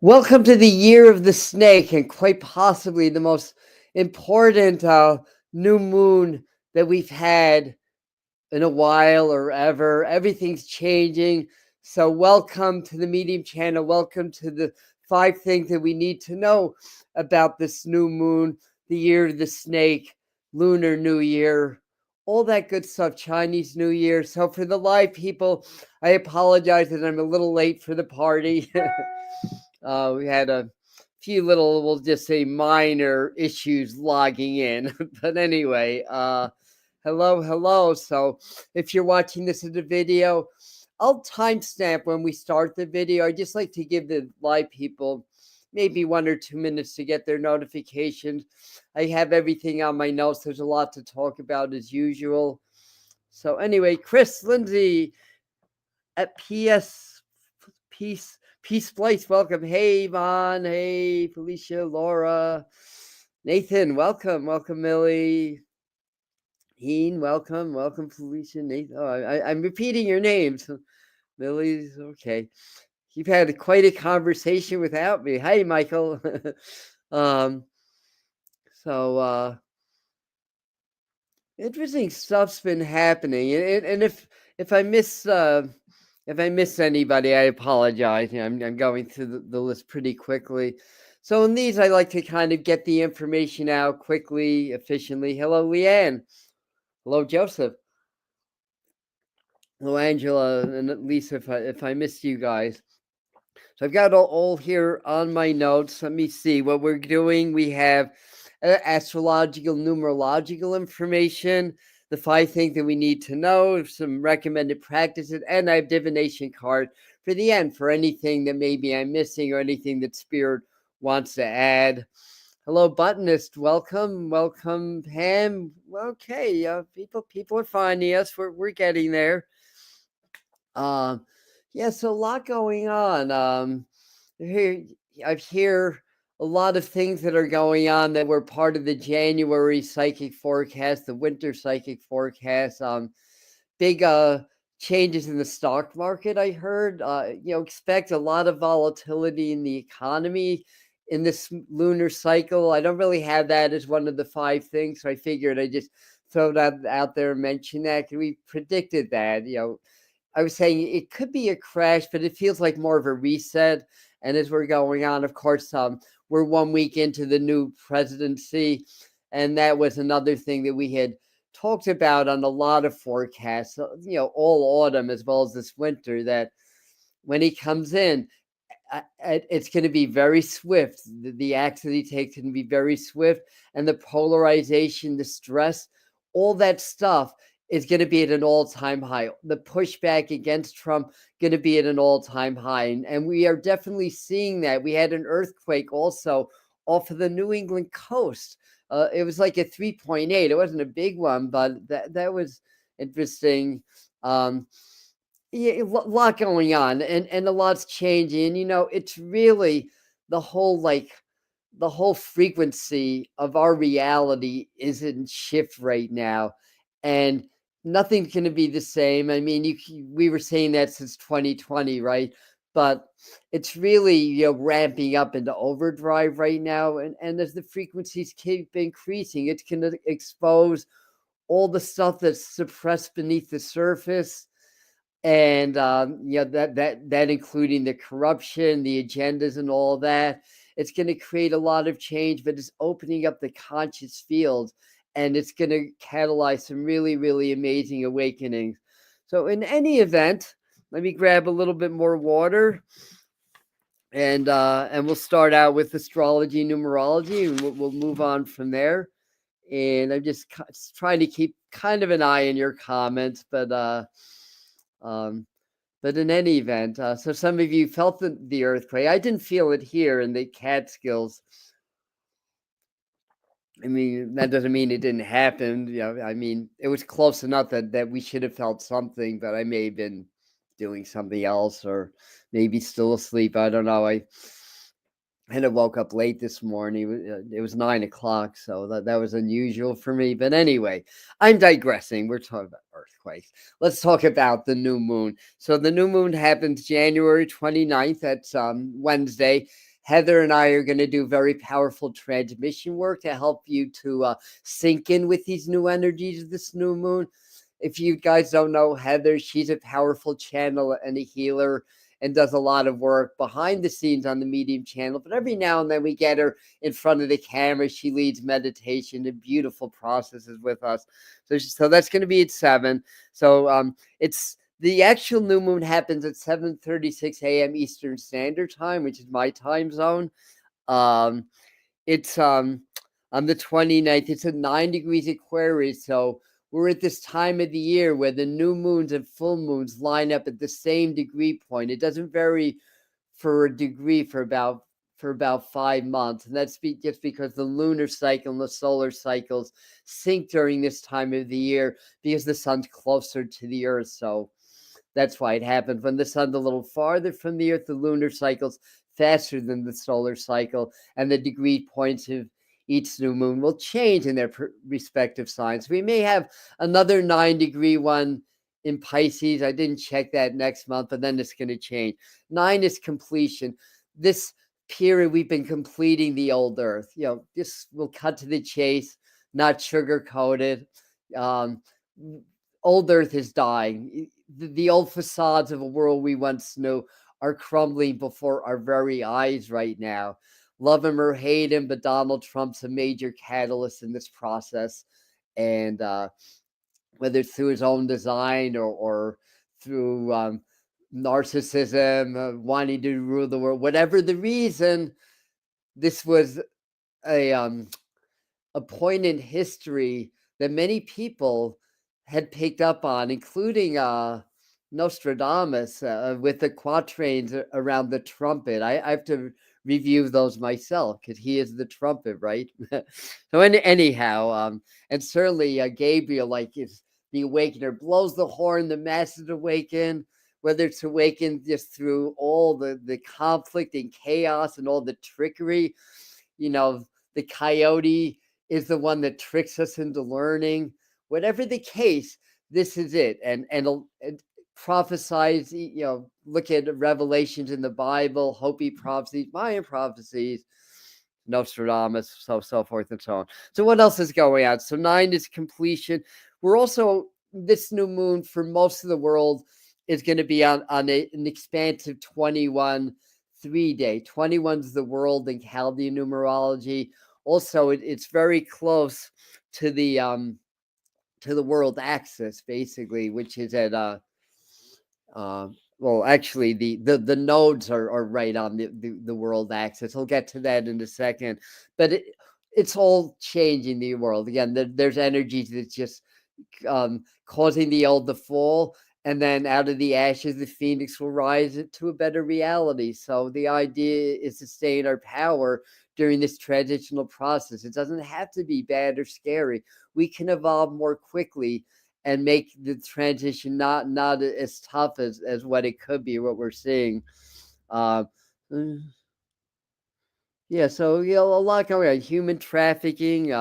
Welcome to the year of the snake, and quite possibly the most important new moon that we've had in a while or ever. Everything's changing. So, welcome to the Medium channel. Welcome to the 5 things that we need to know about this new moon, the year of the snake, Lunar New Year, all that good stuff, Chinese New Year. So, for the live people, I apologize that I'm a little late for the party. We had a few little, we'll just say minor issues logging in. But anyway, hello. So if you're watching this as a video, I'll timestamp when we start the video. I just like to give the live people maybe 1 or 2 minutes to get their notifications. I have everything on my notes. There's a lot to talk about as usual. So anyway, Chris Lindsay at Peace Place, welcome. Hey, Yvonne. Hey, Felicia, Laura, Nathan, welcome. Millie, Heen, welcome. Felicia, Nathan. Oh, I'm repeating your names. Millie's okay. You've had quite a conversation without me. Hi, Michael. um, so interesting stuff's been happening, and if I miss anybody, I apologize. I'm going through the list pretty quickly. So in these, I like to kind of get the information out quickly, efficiently. Hello, Leanne. Hello, Joseph. Hello, Angela and Lisa. If I missed you guys, so I've got all here on my notes. Let me see what we're doing. We have astrological, numerological information, the 5 things that we need to know, some recommended practices, and I have divination card for the end for anything that maybe I'm missing or anything that Spirit wants to add. Hello, botanist. Welcome, Pam. Okay, people are finding us. We're getting there. Yeah, so a lot going on. Here I hear a lot of things that are going on that were part of the January psychic forecast, the winter psychic forecast. Big changes in the stock market. I heard. Expect a lot of volatility in the economy in this lunar cycle. I don't really have that as one of the 5 things, so I figured I just throw that out there and mention that. We predicted that. I was saying it could be a crash, but it feels like more of a reset. And as we're going on, of course, we're 1 week into the new presidency, and that was another thing that we had talked about on a lot of forecasts. All autumn as well as this winter. That when he comes in, it's going to be very swift. The acts that he takes can be very swift, and the polarization, the stress, all that stuff is going to be at an all-time high. The pushback against Trump going to be at an all-time high, and we are definitely seeing that. We had an earthquake also off of the New England coast. It was like a 3.8. It wasn't a big one, but that was interesting. Yeah, a lot going on, and a lot's changing. It's really the whole frequency of our reality is in shift right now, and nothing's going to be the same. I mean, we were saying that since 2020, right? But it's really ramping up into overdrive right now, and as the frequencies keep increasing, it's going to expose all the stuff that's suppressed beneath the surface, and that including the corruption, the agendas, and all that. It's going to create a lot of change, but it's opening up the conscious field, and it's going to catalyze some really, really amazing awakenings. So in any event, let me grab a little bit more water, and we'll start out with astrology, numerology, and we'll move on from there. And I'm just trying to keep kind of an eye on your comments, but in any event, so some of you felt the earthquake. I didn't feel it here in the Catskills. I mean, that doesn't mean it didn't happen. I mean, it was close enough that we should have felt something, but I may have been doing something else or maybe still asleep. I don't know. I had woke up late this morning. It was 9 o'clock, so that was unusual for me. But anyway, I'm digressing. We're talking about earthquakes. Let's talk about the new moon. So the new moon happens January 29th. That's Wednesday. Heather and I are going to do very powerful transmission work to help you to sink in with these new energies of this new moon. If you guys don't know Heather, she's a powerful channel and a healer and does a lot of work behind the scenes on the Medium channel. But every now and then we get her in front of the camera. She leads meditation and beautiful processes with us. So that's going to be at 7. So it's the actual new moon happens at 7:36 a.m. Eastern Standard Time, which is my time zone. Um, it's on the 29th. It's at 9 degrees Aquarius. So we're at this time of the year where the new moons and full moons line up at the same degree point. It doesn't vary for a degree for about 5 months, and that's just because the lunar cycle and the solar cycles sync during this time of the year because the sun's closer to the earth. So that's why it happens. When the sun's a little farther from the earth, the lunar cycle's faster than the solar cycle, and the degree points of each new moon will change in their respective signs. We may have another 9-degree one in Pisces. I didn't check that next month, but then it's going to change. 9 is completion. This period we've been completing the old earth. This will cut to the chase, not sugar coated. Old earth is dying. The old facades of a world we once knew are crumbling before our very eyes right now. Love him or hate him, but Donald Trump's a major catalyst in this process. And whether it's through his own design or through narcissism, wanting to rule the world, whatever the reason, this was a point in history that many people had picked up on, including Nostradamus with the quatrains around the trumpet. I have to review those myself because he is the trumpet, right? So anyhow, and certainly Gabriel, like, is the awakener, blows the horn, the masses awaken, whether it's awakened just through all the conflict and chaos and all the trickery. The coyote is the one that tricks us into learning. Whatever the case, this is it. And prophesies, look at revelations in the Bible, Hopi prophecies, Mayan prophecies, Nostradamus, so forth and so on. So what else is going on? So 9 is completion. We're also, this new moon for most of the world is going to be on an expansive 21 3-day. 21 is the world in Chaldean numerology. Also, it's very close to the world axis, basically, which is at well, actually, the nodes are right on the world axis. I'll get to that in a second, but it's all changing the world. Again, there's energies that's just causing the old to fall, and then out of the ashes, the phoenix will rise to a better reality. So the idea is to stay in our power during this transitional process. It doesn't have to be bad or scary. We can evolve more quickly and make the transition not as tough as what it could be, what we're seeing. Uh, yeah, so a lot going on. Human trafficking,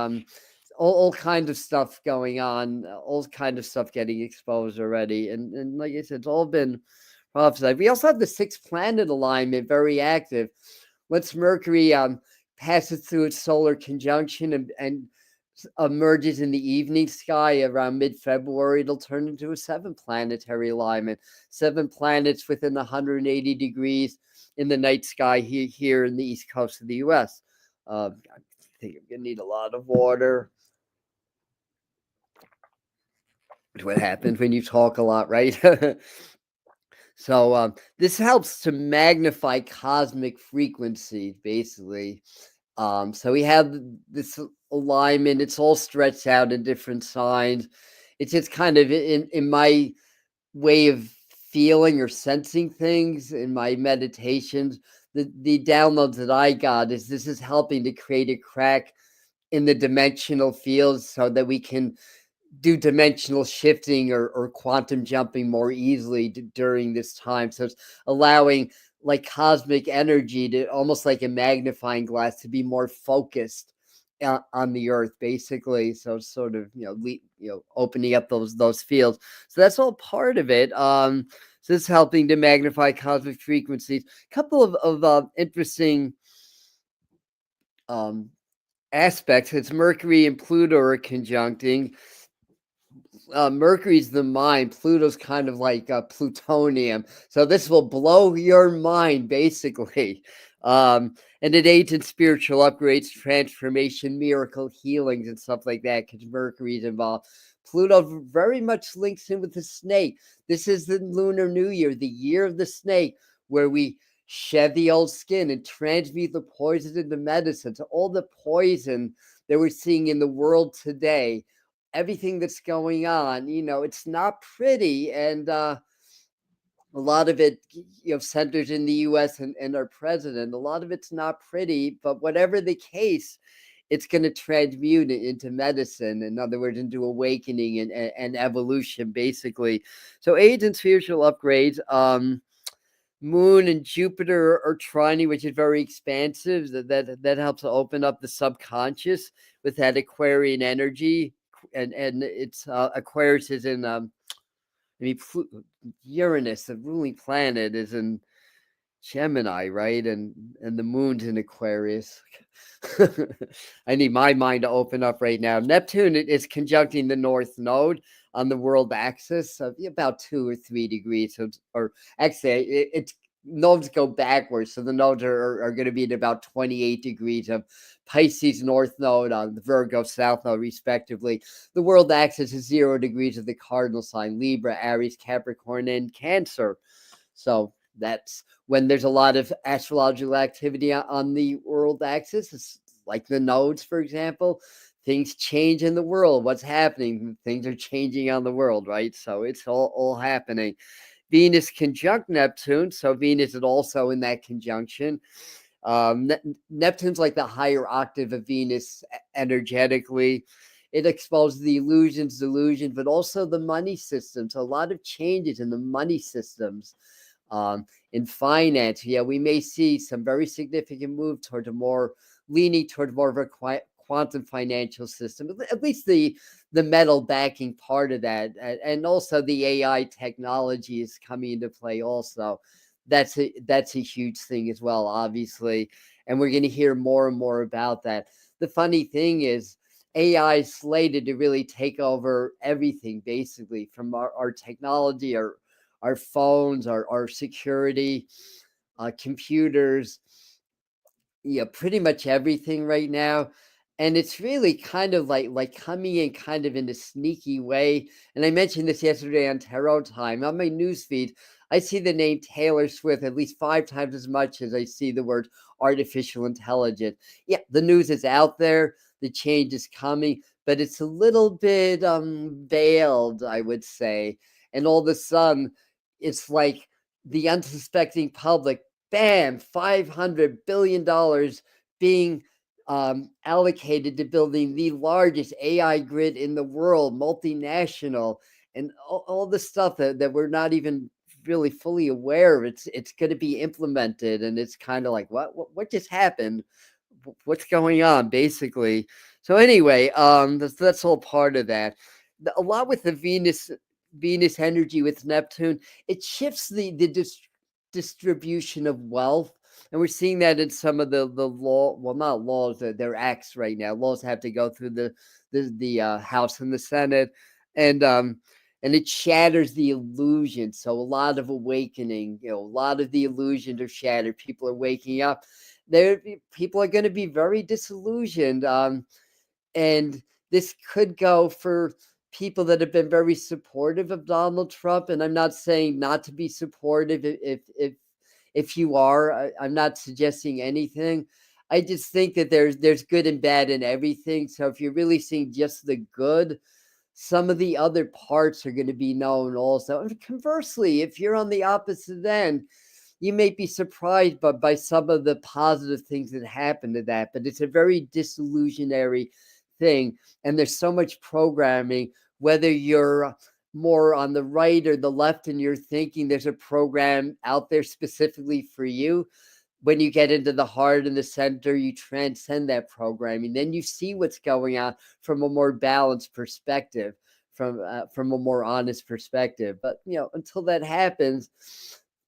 all kinds of stuff going on, all kinds of stuff getting exposed already. And like I said, it's all been prophesied. We also have the 6th planet alignment very active. Once Mercury passes through its solar conjunction and emerges in the evening sky around mid-February, it'll turn into a 7 planetary alignment. 7 planets within 180 degrees in the night sky here in the east coast of the U.S. I think I'm gonna need a lot of water. It's what happens when you talk a lot, right? So this helps to magnify cosmic frequencies, basically. So we have this alignment. It's all stretched out in different signs. It's just kind of in my way of feeling or sensing things in my meditations. The downloads that I got is this is helping to create a crack in the dimensional fields so that we can do dimensional shifting or quantum jumping more easily during this time. So it's allowing like cosmic energy to almost like a magnifying glass to be more focused on the earth, basically. So it's sort of opening up those fields. So that's all part of it. So it's helping to magnify cosmic frequencies. A couple of interesting um, aspects. It's Mercury and Pluto are conjuncting. Mercury's the mind. Pluto's kind of like plutonium. So this will blow your mind, basically. And it aids in spiritual upgrades, transformation, miracle healings, and stuff like that, because Mercury's involved. Pluto very much links in with the snake. This is the Lunar New Year, the year of the snake, where we shed the old skin and transmute the poison into medicine. So all the poison that we're seeing in the world today, everything that's going on, it's not pretty. And a lot of it, centers in the US and our president. A lot of it's not pretty, but whatever the case, it's going to transmute it into medicine. In other words, into awakening and evolution, basically. So aids and spiritual upgrades. Moon and Jupiter are trining, which is very expansive. That helps to open up the subconscious with that Aquarian energy, and it's Aquarius is in Uranus, the ruling planet, is in Gemini, right? And the moon's in Aquarius. I need my mind to open up right now. Neptune is conjuncting the North Node on the world axis of about 2 or 3 degrees. Or actually, it's nodes go backwards. So the nodes are going to be at about 28 degrees of Pisces North Node on the Virgo South Node, respectively. The world axis is 0 degrees of the cardinal sign, Libra, Aries, Capricorn, and Cancer. So that's when there's a lot of astrological activity on the world axis. It's like the nodes, for example. Things change in the world. What's happening? Things are changing on the world, right? So it's all happening. Venus conjunct Neptune. So Venus is also in that conjunction. Neptune's like the higher octave of Venus energetically. It exposes the illusions, delusions, but also the money system. So a lot of changes in the money systems. In finance, we may see some very significant move toward leaning toward more of a quantum financial system, at least the metal backing part of that, and also the AI technology is coming into play also. That's a huge thing as well, obviously, and we're going to hear more and more about that. The funny thing is, AI is slated to really take over everything, basically, from our technology, our phones, our security, computers, pretty much everything right now. And it's really kind of like coming in kind of in a sneaky way. And I mentioned this yesterday on Tarot Time. On my newsfeed, I see the name Taylor Swift at least 5 times as much as I see the word artificial intelligence. Yeah, the news is out there. The change is coming, but it's a little bit veiled, I would say. And all of a sudden, it's like the unsuspecting public, bam, $500 billion being allocated to building the largest AI grid in the world, multinational, and all the stuff that we're not even really fully aware of. It's going to be implemented, and it's kind of like, what just happened? What's going on, basically? So anyway, that's all part of that. A lot with the Venus energy with Neptune, it shifts the distribution of wealth. And we're seeing that in some of the law, well, not laws, they're acts right now. Laws have to go through the House and the Senate, and it shatters the illusion. So a lot of awakening, a lot of the illusions are shattered. People are waking up. People are going to be very disillusioned, and this could go for people that have been very supportive of Donald Trump. And I'm not saying not to be supportive if you are. I'm not suggesting anything. I just think that there's good and bad in everything. So if you're really seeing just the good, some of the other parts are going to be known also. And conversely, if you're on the opposite end, you may be surprised by some of the positive things that happen to that. But it's a very disillusionary thing. And there's so much programming, whether you're more on the right or the left in your thinking, there's a program out there specifically for you. When you get into the heart and the center, you transcend that programming. Then you see what's going on from a more balanced perspective, from a more honest perspective. But until that happens,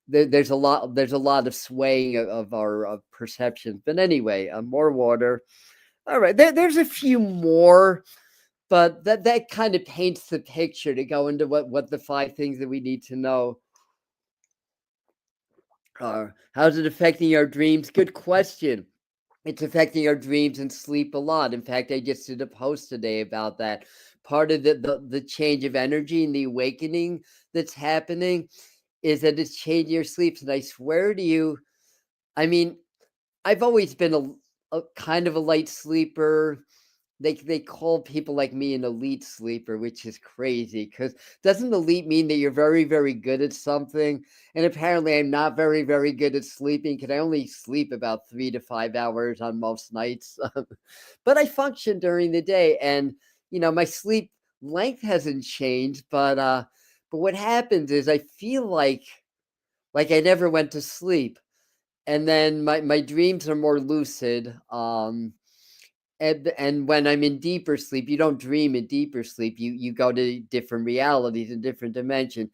there's a lot of swaying of our perceptions. But anyway, more water. All right, there's a few more, but that kind of paints the picture to go into what the five things that we need to know are. How's it affecting our dreams? Good question. It's affecting our dreams and sleep a lot. In fact, I just did a post today about that. Part of the change of energy and the awakening that's happening is that it's changing your sleeps. And I swear to you, I mean, I've always been a kind of a light sleeper. They call people like me an elite sleeper, which is crazy because doesn't elite mean that you're very, very good at something? And apparently I'm not very, very good at sleeping because I only sleep about 3 to 5 hours on most nights. But I function during the day, and my sleep length hasn't changed, but what happens is I feel like I never went to sleep. And then my dreams are more lucid. And when I'm in deeper sleep, you don't dream in deeper sleep. You go to different realities and different dimensions.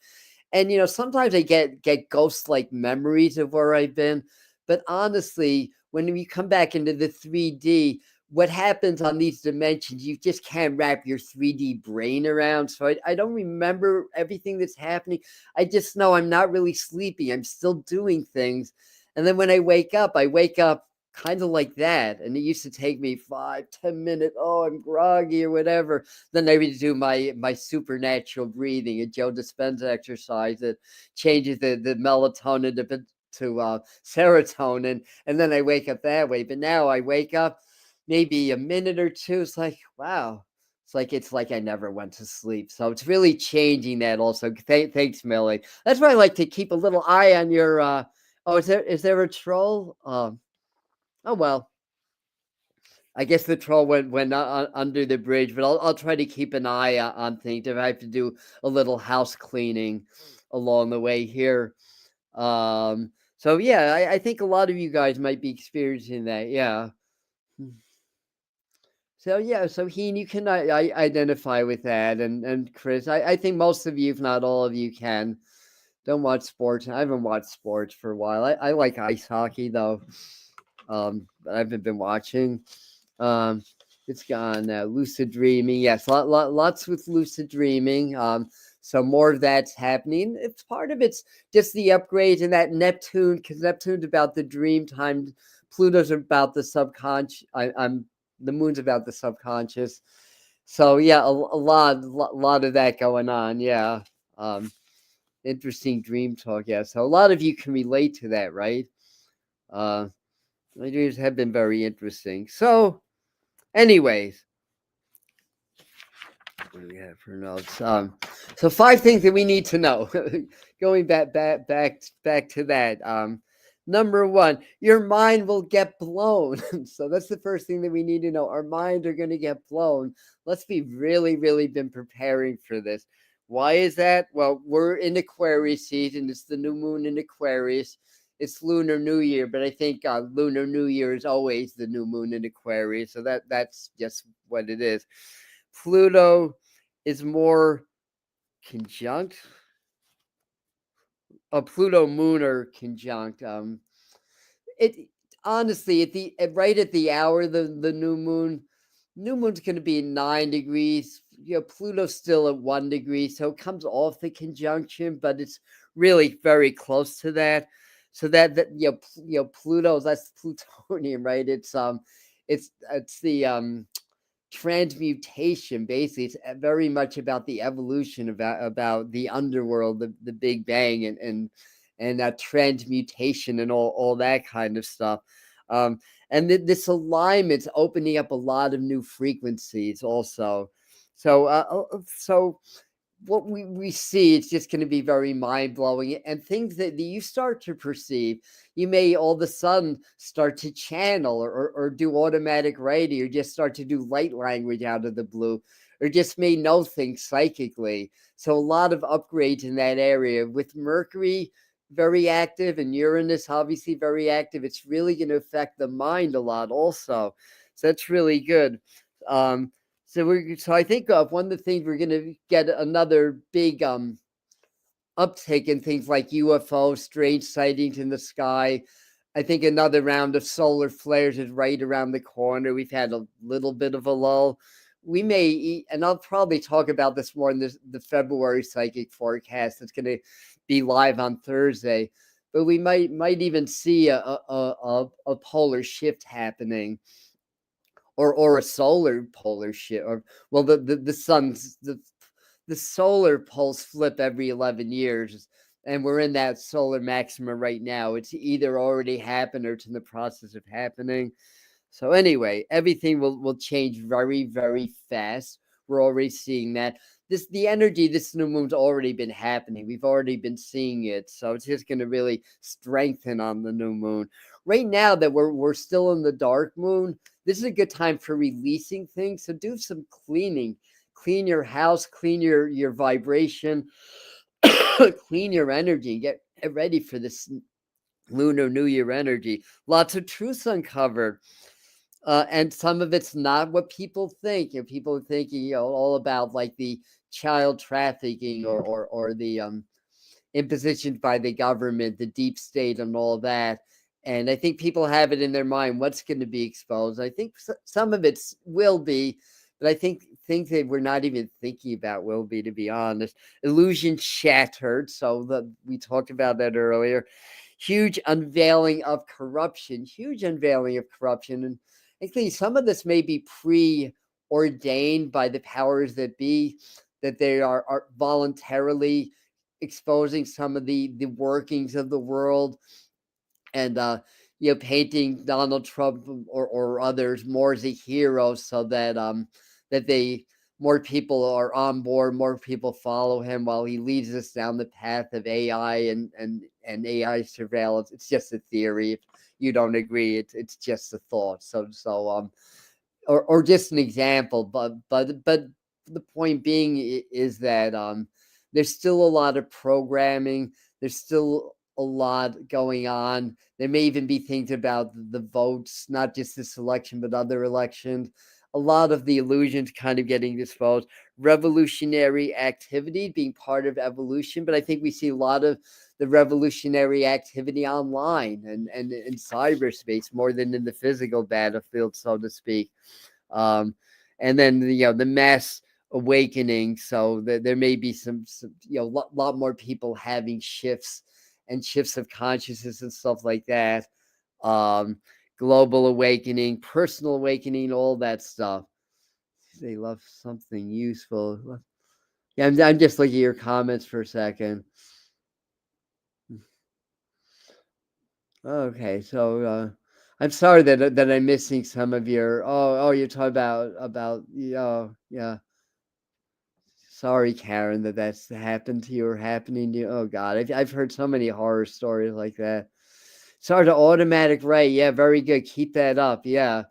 And sometimes I get ghost-like memories of where I've been. But honestly, when you come back into the 3D, what happens on these dimensions, you just can't wrap your 3D brain around. So I don't remember everything that's happening. I just know I'm not really sleepy. I'm still doing things. And then when I wake up kind of like that. And it used to take me 5, 10 minutes. Oh, I'm groggy or whatever. Then I would do my supernatural breathing, a Joe Dispenza exercise that changes the melatonin to serotonin, and then I wake up that way. But now I wake up maybe a minute or two. It's like, wow. It's like I never went to sleep. So it's really changing that also. Thanks, Millie. That's why I like to keep a little eye on your oh, is there a troll? Oh well, I guess the troll went under the bridge, but I'll try to keep an eye on things if I have to do a little house cleaning along the way here. So yeah, I think a lot of you guys might be experiencing that. Yeah. So yeah, so Heen, you can identify with that, and Chris, I think most of you, if not all of you, can. Don't watch sports. I haven't watched sports for a while. I like ice hockey though. But I haven't been watching. Um, it's gone lucid dreaming. Yes, lots with lucid dreaming. So more of that's happening. It's part of it's just the upgrades and that Neptune, because Neptune's about the dream time. Pluto's about the subconscious. I'm the moon's about the subconscious. So yeah, a lot of that going on. Yeah. Interesting dream talk. Yeah. So a lot of you can relate to that, right? Uh, my dreams have been very interesting. So, anyways, what do we have for notes? So 5 things that we need to know. Going back to that. Number one, your mind will get blown. So that's the first thing that we need to know. Our minds are going to get blown. Let's be really, really been preparing for this. Why is that? Well, we're in Aquarius season. It's the new moon in Aquarius. It's Lunar New Year, but I think Lunar New Year is always the new moon in Aquarius. So that's just what it is. Pluto is more conjunct. A Pluto moon are conjunct. It honestly right at the hour the new moon's going to be 9 degrees. Pluto's still at 1 degree, so it comes off the conjunction, but it's really very close to that. So Pluto's, that's plutonium, right? It's the transmutation. Basically, it's very much about the evolution, about the underworld, the Big Bang, and that transmutation and all that kind of stuff. And this alignment's opening up a lot of new frequencies also. So what we see, it's just going to be very mind-blowing, and things that you start to perceive, you may all of a sudden start to channel or do automatic writing, or just start to do light language out of the blue, or just may know things psychically. So a lot of upgrades in that area with Mercury very active and Uranus obviously very active. It's really going to affect the mind a lot also. So that's really good. um So I think one of the things we're going to get another big uptake in things like UFOs, strange sightings in the sky. I think another round of solar flares is right around the corner. We've had a little bit of a lull. We may, and I'll probably talk about this more in the February psychic forecast. It's going to be live on Thursday, but we might even see a polar shift happening, or a solar polar shift, or well, the sun's the solar poles flip every 11 years, and we're in that solar maxima right now. It's either already happened or it's in the process of happening. So anyway, everything will change very, very fast. We're already seeing that. The energy, this new moon's already been happening. We've already been seeing it. So it's just going to really strengthen on the new moon. Right now that we're still in the dark moon, this is a good time for releasing things. So do some cleaning. Clean your house, clean your vibration, clean your energy. Get ready for this Lunar New Year energy. Lots of truths uncovered. And some of it's not what people think. People are thinking, all about like the child trafficking, or the impositions by the government, the deep state, and all that. And I think people have it in their mind what's going to be exposed. I think some of it will be, but I think things that we're not even thinking about will be, to be honest. Illusion shattered. So we talked about that earlier. Huge unveiling of corruption. And I think some of this may be preordained by the powers that be, that they are voluntarily exposing some of the workings of the world, and painting Donald Trump, or others more as a hero, so that that more people are on board, more people follow him while he leads us down the path of AI and AI surveillance. It's just a theory. If you don't agree, it's just a thought. Or just an example, but the point being is that there's still a lot of programming. There's still a lot going on. There may even be things about the votes, not just this election, but other elections. A lot of the illusions kind of getting disposed. Revolutionary activity being part of evolution, but I think we see a lot of the revolutionary activity online and in cyberspace more than in the physical battlefield, so to speak. And then the mass awakening. So there may be some lot more people having shifts of consciousness and stuff like that. Global awakening, personal awakening, all that stuff. They love something useful. Yeah, I'm just looking at your comments for a second. Okay, so I'm sorry that I'm missing some of your. You're talking about yeah. Sorry, Karen, that's happened to you or happening to you. Oh God, I've heard so many horror stories like that. Sorry, to automatic right. Yeah, very good. Keep that up. Yeah,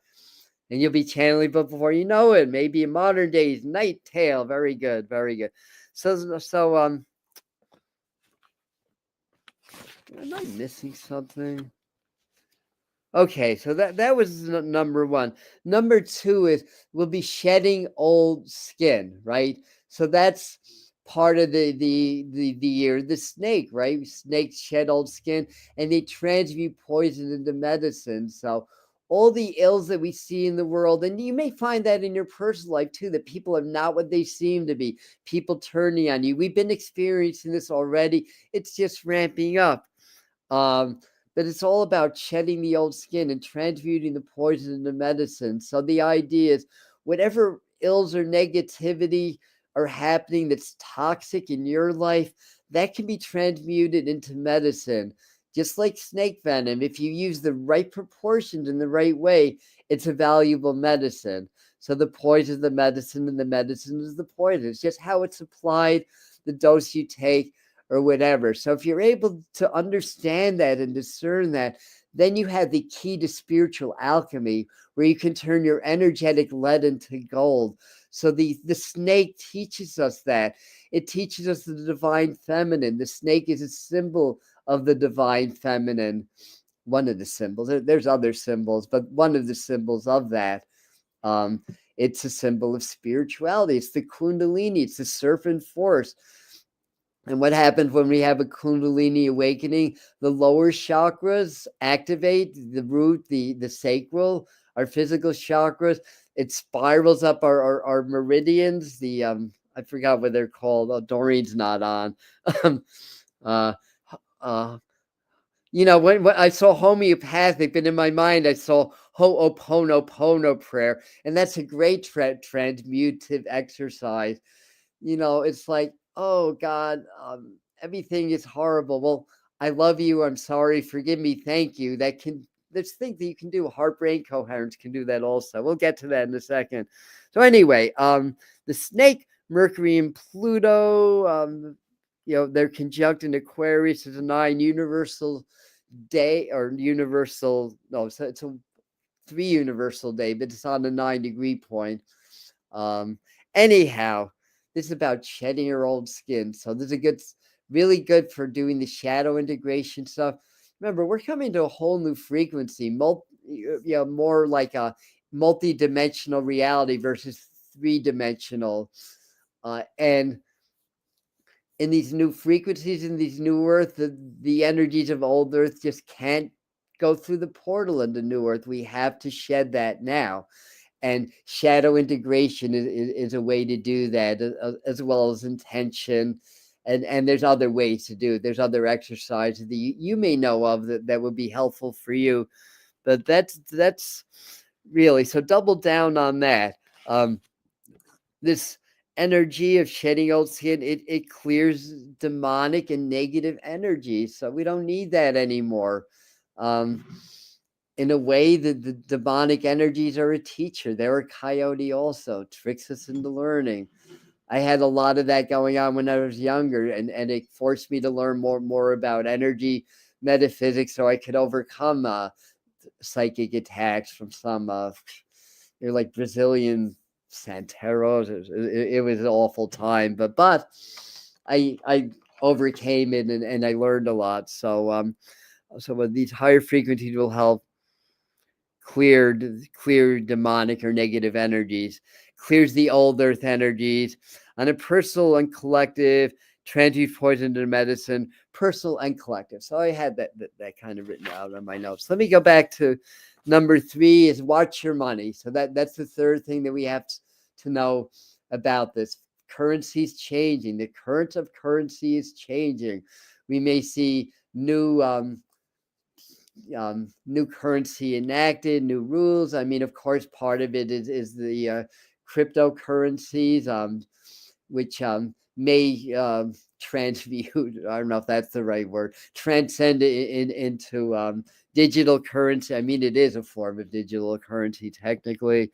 and you'll be channeling, but before you know it, maybe in modern days, night tale. Very good, very good. So am I missing something? Okay, so that was number one. Number two is we'll be shedding old skin, right? So that's part of the year. The snake, right? Snakes shed old skin, and they transmute poison into medicine. So all the ills that we see in the world, and you may find that in your personal life too, that people are not what they seem to be. People turning on you. We've been experiencing this already. It's just ramping up. Um, but it's all about shedding the old skin and transmuting the poison into medicine. So the idea is whatever ills or negativity are happening that's toxic in your life, that can be transmuted into medicine. Just like snake venom, if you use the right proportions in the right way, it's a valuable medicine. So the poison is the medicine, and the medicine is the poison. It's just how it's applied, the dose you take, or whatever. So if you're able to understand that and discern that, then you have the key to spiritual alchemy, where you can turn your energetic lead into gold. So the snake teaches us that. It teaches us the divine feminine. The snake is a symbol of the divine feminine. One of the symbols. There's other symbols, but one of the symbols of that. It's a symbol of spirituality. It's the Kundalini. It's the serpent force. And what happens when we have a Kundalini awakening? The lower chakras activate, the root, the sacral, our physical chakras. It spirals up our meridians. I forgot what they're called. Oh, Doreen's not on. uh, uh, when I saw homeopathic, but in my mind I saw Ho'oponopono prayer, and that's a great transmutive exercise. It's like, oh God, everything is horrible. Well, I love you. I'm sorry. Forgive me. Thank you. There's things that you can do. Heart brain coherence can do that also. We'll get to that in a second. So anyway, the snake, Mercury, and Pluto, they're conjunct in Aquarius is a 9 universal day or universal. No, it's a 3 universal day, but it's on a 9-degree point. Anyhow, this is about shedding your old skin. So this is really good for doing the shadow integration stuff. Remember, we're coming to a whole new frequency, more like a multi-dimensional reality versus 3-dimensional. And in these new frequencies, in these new Earth, the energies of old Earth just can't go through the portal into new Earth. We have to shed that now. And shadow integration is a way to do that, as well as intention. And there's other ways to do it. There's other exercises that you may know of that would be helpful for you. But that's really, so double down on that. This energy of shedding old skin, it clears demonic and negative energy. So we don't need that anymore. In a way, the demonic energies are a teacher. They're a coyote also, tricks us into learning. I had a lot of that going on when I was younger, and it forced me to learn more about energy metaphysics so I could overcome psychic attacks from some they're like Brazilian Santeros. It was an awful time, but I overcame it, and I learned a lot. So these higher frequencies will help clear demonic or negative energies, clears the old earth energies on a personal and collective, transmute poison into medicine, personal and collective. So I had that kind of written out on my notes. Let me go back to number 3 is watch your money. So that's the third thing that we have to know about this. Currency's changing. The current of currency is changing. We may see new currency enacted, new rules. I mean, of course, part of it is the cryptocurrencies, which may transmute. I don't know if that's the right word. Transcend into digital currency. I mean, it is a form of digital currency technically.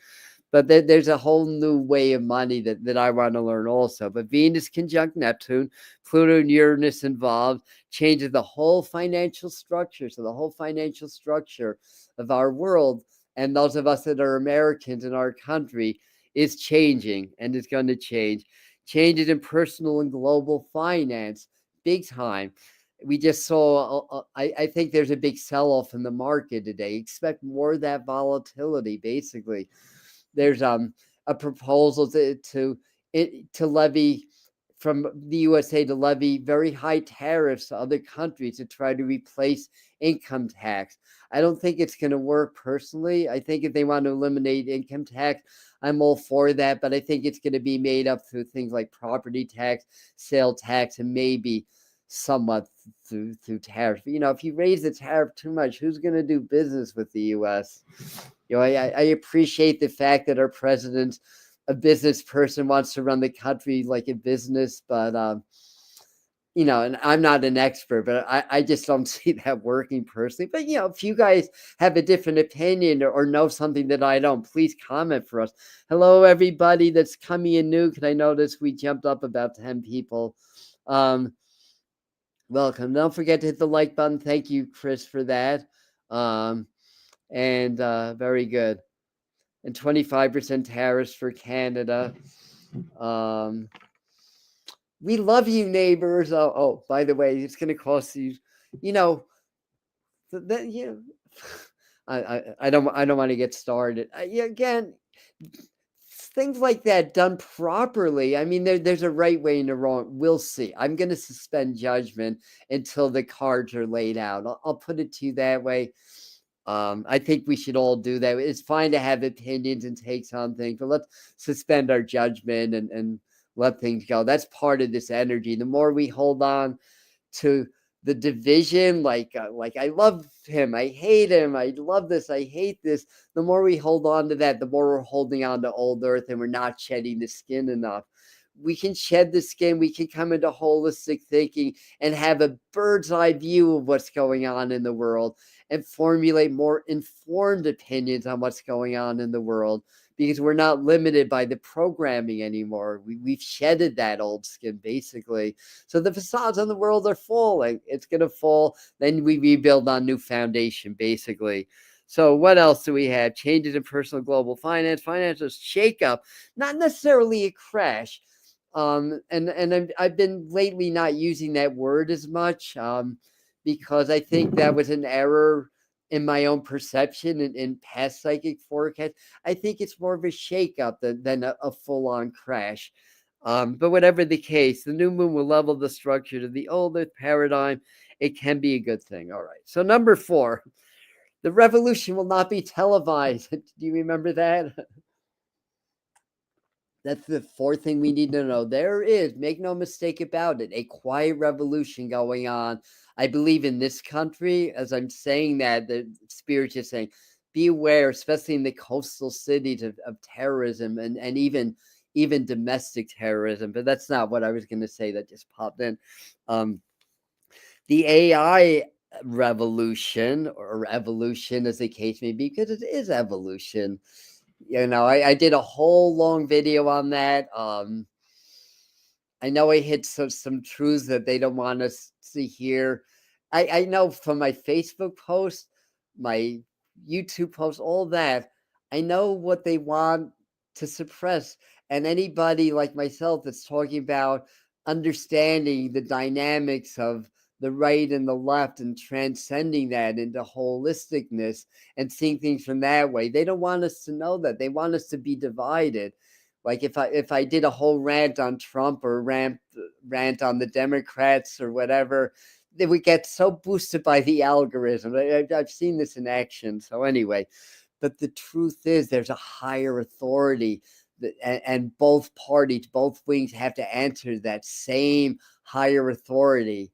But there's a whole new way of money that I want to learn also. But Venus conjunct Neptune, Pluto and Uranus involved, changes the whole financial structure. So the whole financial structure of our world, and those of us that are Americans in our country, is changing, and it's going to change. Changes in personal and global finance, big time. We just saw, I think there's a big sell-off in the market today. Expect more of that volatility, basically. There's a proposal to levy from the USA to levy very high tariffs to other countries to try to replace income tax. I don't think it's going to work personally. I think if they want to eliminate income tax, I'm all for that, but I think it's going to be made up through things like property tax, sale tax, and maybe somewhat through tariffs. But, if you raise the tariff too much, who's going to do business with the U.S.? I appreciate the fact that our president's a business person, wants to run the country like a business, but and I'm not an expert, but I just don't see that working personally. But if you guys have a different opinion or know something that I don't, please comment for us. Hello, everybody that's coming in new, because I noticed we jumped up about 10 people. Welcome. Don't forget to hit the like button. Thank you, Chris, for that. And very good. And 25% tariffs for Canada. We love you, neighbors. By the way, it's going to cost you, I don't want to get started. Again, things like that done properly. I mean, there's a right way and a wrong. We'll see. I'm going to suspend judgment until the cards are laid out. I'll put it to you that way. I think we should all do that. It's fine to have opinions and takes on things, but let's suspend our judgment and let things go. That's part of this energy. The more we hold on to the division, like I love him, I hate him, I love this, I hate this. The more we hold on to that, the more we're holding on to old earth and we're not shedding the skin enough. We can shed the skin, we can come into holistic thinking and have a bird's eye view of what's going on in the world and formulate more informed opinions on what's going on in the world, because we're not limited by the programming anymore. We've shedded that old skin, basically. So the facades on the world are falling. It's going to fall. Then we rebuild on new foundation, basically. So what else do we have? Changes in personal global finance, financial shakeup, not necessarily a crash. And I've been lately not using that word as much, because I think that was an error in my own perception in past psychic forecasts. I think it's more of a shakeup than a full on crash. But whatever the case, the new moon will level the structure to the old earth paradigm. It can be a good thing. All right. So number 4, the revolution will not be televised. Do you remember that? That's the 4th thing we need to know. There is, make no mistake about it, a quiet revolution going on. I believe in this country, as I'm saying that, the spirit is saying, be aware, especially in the coastal cities, of terrorism and even domestic terrorism. But that's not what I was going to say. That just popped in. The AI revolution, or evolution as the case may be, because it is evolution. I did a whole long video on that. I know I hit some truths that they don't want us to hear. I know from my Facebook post, my YouTube post, all that, I know what they want to suppress. And anybody like myself that's talking about understanding the dynamics of the right and the left and transcending that into holisticness and seeing things from that way, they don't want us to know that. They want us to be divided. Like if I did a whole rant on Trump or rant on the Democrats or whatever, they would get so boosted by the algorithm. I've seen this in action. So anyway, but the truth is there's a higher authority and both parties, both wings have to answer that same higher authority.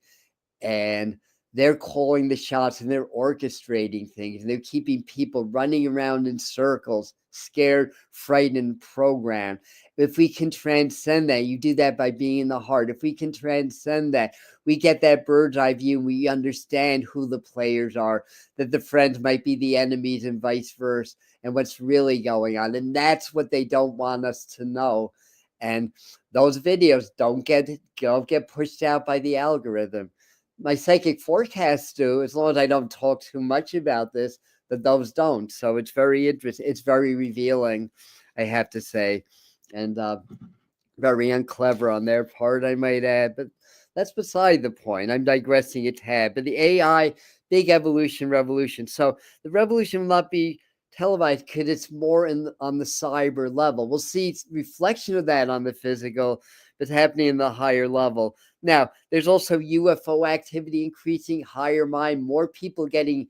And they're calling the shots and they're orchestrating things and they're keeping people running around in circles, scared, frightened, programmed. If we can transcend that, you do that by being in the heart. If we can transcend that, we get that bird's eye view. We understand who the players are, that the friends might be the enemies and vice versa, and what's really going on. And that's what they don't want us to know. And those videos don't get pushed out by the algorithm. My psychic forecasts do, as long as I don't talk too much about this, but those don't. So it's very interesting. It's very revealing, I have to say, and very unclever on their part, I might add. But that's beside the point. I'm digressing a tad. But the AI, big evolution, revolution. So the revolution will not be televised because it's more on the cyber level. We'll see reflection of that on the physical, but it's happening in the higher level. Now, there's also UFO activity increasing, higher mind, more people getting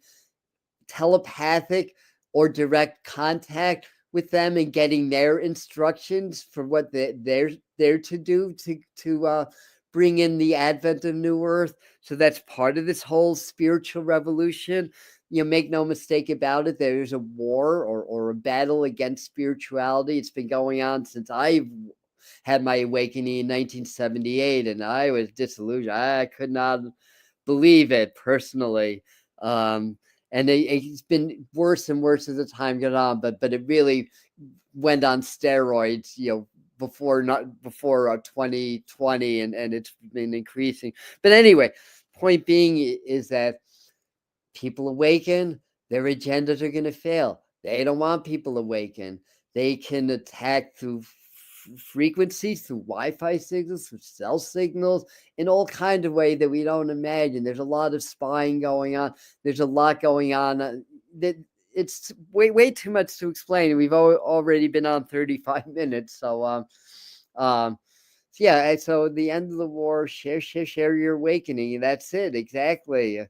telepathic or direct contact with them and getting their instructions for what they're to do to bring in the advent of New Earth. So that's part of this whole spiritual revolution. Make no mistake about it, there's a war or a battle against spirituality. It's been going on since I've had my awakening in 1978, and I was disillusioned. I could not believe it personally. And it's been worse and worse as the time got on, but it really went on steroids, before 2020, and it's been increasing. But anyway, point being is that people awaken, their agendas are going to fail. They don't want people awaken. They can attack through frequencies, through Wi-Fi signals, through cell signals, in all kinds of ways that we don't imagine. There's a lot of spying going on. There's a lot going on that it's way too much to explain. We've already been on 35 minutes, so um, so yeah. So the end of the war, share your awakening. That's it, exactly.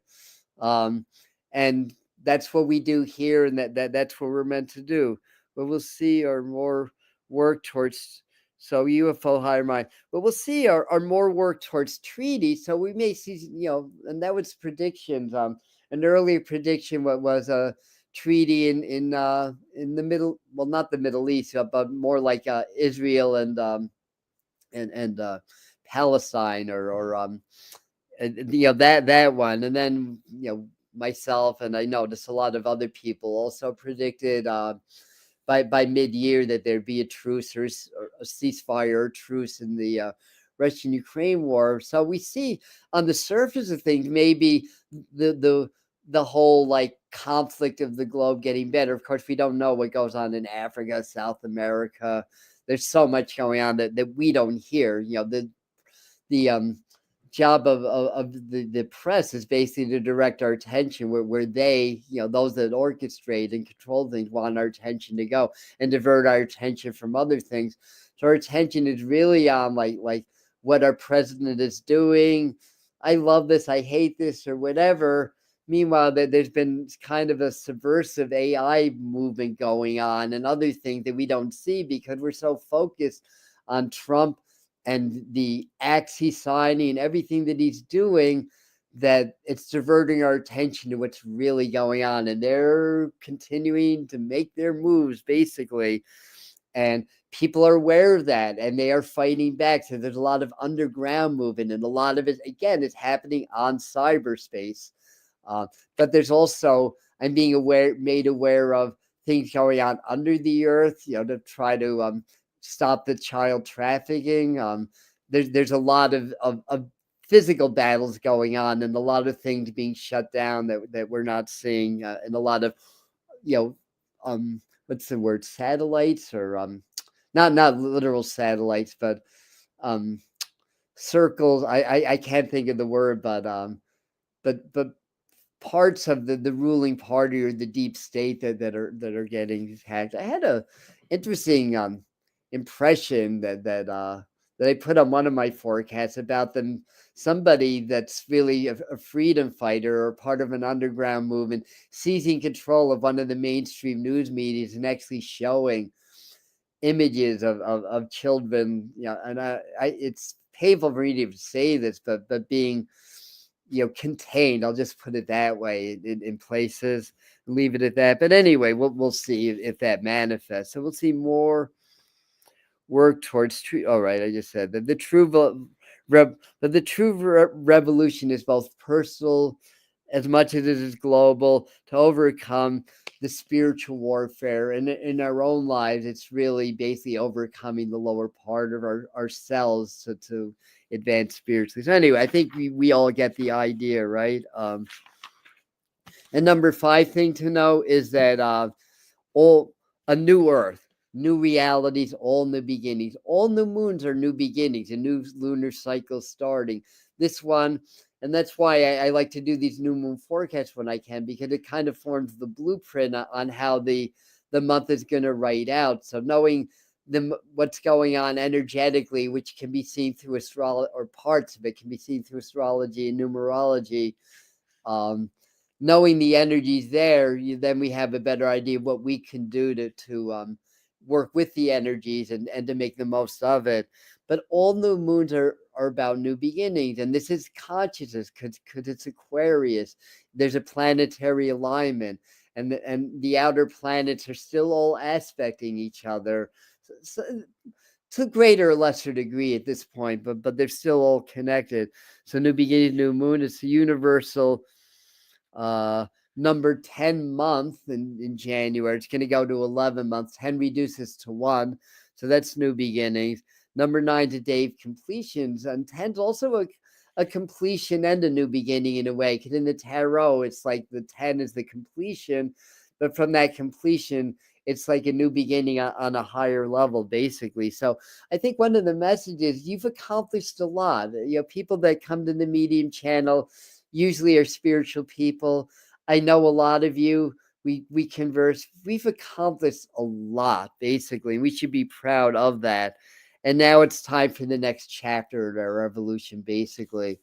Um, and that's what we do here, and that's what we're meant to do. But we'll see our more work towards so UFO higher mind. But we'll see our more work towards treaties. So we may see, and that was predictions. An earlier prediction what was a treaty in the middle, well, not the Middle East, but more like Israel and Palestine or that one, and then myself, and I noticed a lot of other people also predicted by mid-year that there'd be a truce or a ceasefire or truce in the Russian-Ukraine war. So we see on the surface of things maybe the whole like conflict of the globe getting better. Of course, we don't know what goes on in Africa, South America. There's so much going on that we don't hear. The job of the press is basically to direct our attention where they, those that orchestrate and control things want our attention to go and divert our attention from other things. So our attention is really on like what our president is doing. I love this, I hate this, or whatever. Meanwhile, there's been kind of a subversive AI movement going on and other things that we don't see because we're so focused on Trump and the acts he's signing and everything that he's doing, that it's diverting our attention to what's really going on. And they're continuing to make their moves, basically. And people are aware of that and they are fighting back. So there's a lot of underground movement, and a lot of it, again, is happening on cyberspace. But there's also, I'm being made aware of things going on under the earth, to try to stop the child trafficking. There's a lot of physical battles going on, and a lot of things being shut down that we're not seeing, and a lot of what's the word, satellites, or not literal satellites, but circles. I can't think of the word, but parts of the ruling party or the deep state that are getting hacked. I had a interesting impression that I put on one of my forecasts about them. Somebody that's really a freedom fighter or part of an underground movement seizing control of one of the mainstream news medias and actually showing images of children. And it's painful for me to say this, but being contained. I'll just put it that way in places. Leave it at that. But anyway, we'll see if that manifests. So we'll see more work towards true. All right, I just said that the true revolution is both personal as much as it is global, to overcome the spiritual warfare. And in our own lives, it's really basically overcoming the lower part of ourselves to advance spiritually. So anyway, I think we all get the idea, right? And number 5 thing to know is that all a new earth, new realities, all new beginnings. All new moons are new beginnings, a new lunar cycle starting. This one, and that's why I like to do these new moon forecasts when I can, because it kind of forms the blueprint on how the month is going to write out. So knowing what's going on energetically, which can be seen through astrology, or parts of it can be seen through astrology and numerology. Knowing the energies there, then we have a better idea of what we can do to work with the energies and to make the most of it. But all new moons are about new beginnings, and this is consciousness because it's Aquarius. There's a planetary alignment, and the outer planets are still all aspecting each other. So, to greater or lesser degree at this point, but they're still all connected. So new beginning, new moon, it's a universal number 10 month in January. It's going to go to 11 months. 10 reduces to 1. So that's new beginnings. Number 9 to day of completions. And 10 is also a completion and a new beginning in a way. Because in the tarot, it's like the 10 is the completion. But from that completion, it's like a new beginning on a higher level, basically. So I think one of the messages, you've accomplished a lot. People that come to the medium channel usually are spiritual people. I know a lot of you we converse. We've accomplished a lot, basically. We should be proud of that. And now it's time for the next chapter of our evolution, basically.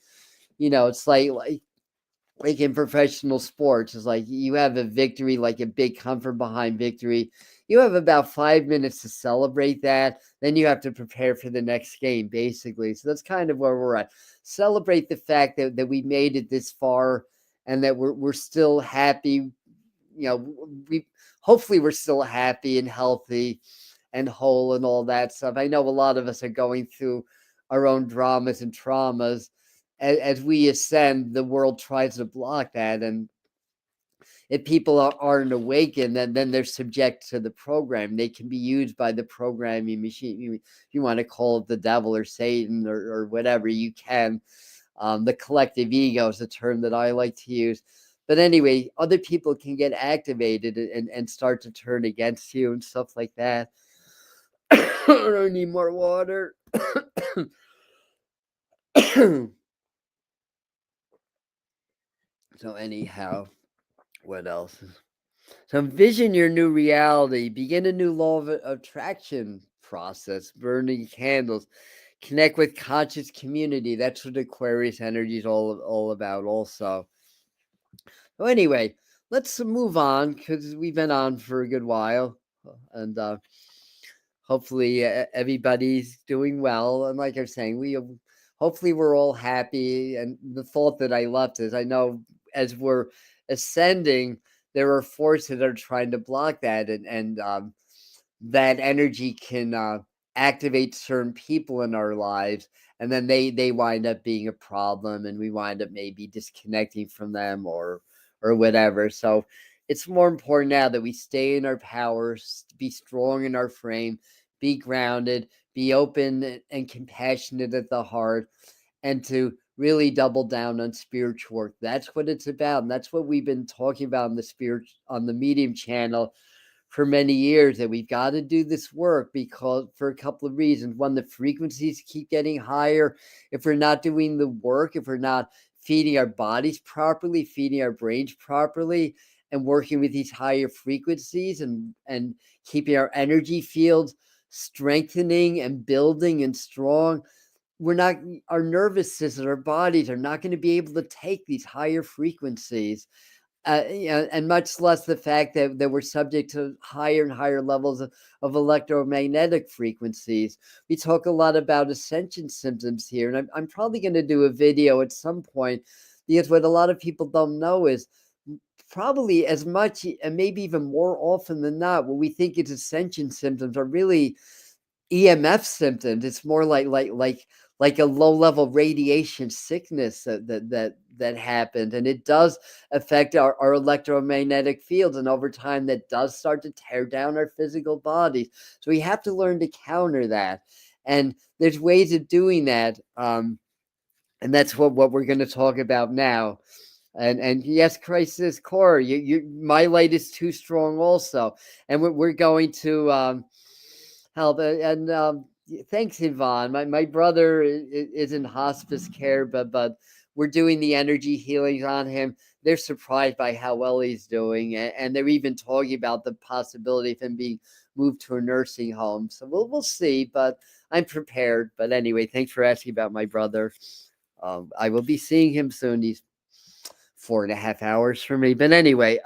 It's like in professional sports, it's like you have a victory, like a big come from behind victory. You have about 5 minutes to celebrate that. Then you have to prepare for the next game, basically. So that's kind of where we're at. Celebrate the fact that we made it this far and that we're still happy. We hopefully we're still happy and healthy and whole and all that stuff. I know a lot of us are going through our own dramas and traumas. As we ascend, the world tries to block that, and if people aren't awakened, then they're subject to the program. They can be used by the programming machine. You want to call it the devil or Satan or whatever you can. The collective ego is a term that I like to use. But anyway, other people can get activated and start to turn against you and stuff like that. I need more water. So anyhow, what else? So envision your new reality. Begin a new law of attraction process. Burning candles. Connect with conscious community. That's what Aquarius energy is all about. Also. So anyway, let's move on because we've been on for a good while, and hopefully everybody's doing well. And like I'm saying, hopefully we're all happy. And the thought that I left is, I know as we're ascending, there are forces that are trying to block that, and that energy can activate certain people in our lives, and then they wind up being a problem, and we wind up maybe disconnecting from them or whatever. So it's more important now that we stay in our powers, be strong in our frame, be grounded, be open and compassionate at the heart, and to really double down on spiritual work. That's what it's about. And that's what we've been talking about on the Medium channel for many years, that we've got to do this work because for a couple of reasons. One, the frequencies keep getting higher. If we're not doing the work, if we're not feeding our bodies properly, feeding our brains properly, and working with these higher frequencies and keeping our energy fields strengthening and building and strong, our nervous system, our bodies are not going to be able to take these higher frequencies. And much less the fact that we're subject to higher and higher levels of electromagnetic frequencies. We talk a lot about ascension symptoms here, and I'm probably going to do a video at some point, because what a lot of people don't know is probably as much and maybe even more often than not, what we think is ascension symptoms are really EMF symptoms. It's more like a low level radiation sickness that happened, and it does affect our electromagnetic fields, and over time that does start to tear down our physical bodies. So we have to learn to counter that, and there's ways of doing that, and that's what we're going to talk about now. And yes, crisis core, my light is too strong also, and we're going to help. And thanks, Yvonne. My brother is in hospice care, but we're doing the energy healings on him. They're surprised by how well he's doing, and they're even talking about the possibility of him being moved to a nursing home. So we'll see, but I'm prepared. But anyway, thanks for asking about my brother. I will be seeing him soon. He's 4.5 hours for me. But anyway,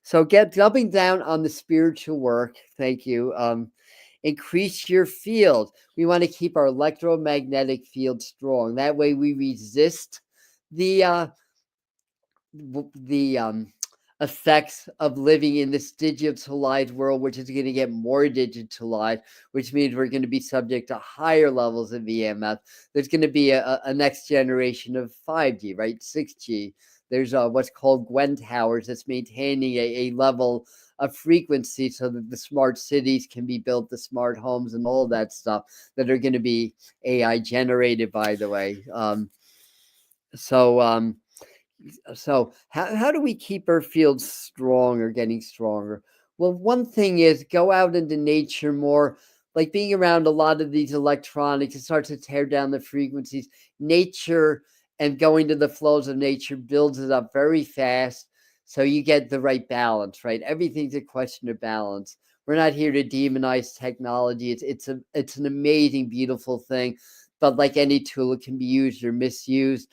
so doubling down on the spiritual work. Thank you. Increase your field. We want to keep our electromagnetic field strong. That way we resist the effects of living in this digitalized world, which is going to get more digitalized, which means we're going to be subject to higher levels of EMF. There's going to be a next generation of 5G, right? 6G. There's what's called Gwen towers that's maintaining a level of frequency so that the smart cities can be built, the smart homes and all that stuff that are going to be AI generated, by the way. So how do we keep our fields strong or getting stronger? Well, one thing is go out into nature more. Like being around a lot of these electronics, it starts to tear down the frequencies. Nature and going to the flows of nature builds it up very fast. So you get the right balance, right? Everything's a question of balance. We're not here to demonize technology. It's an amazing, beautiful thing, but like any tool, it can be used or misused.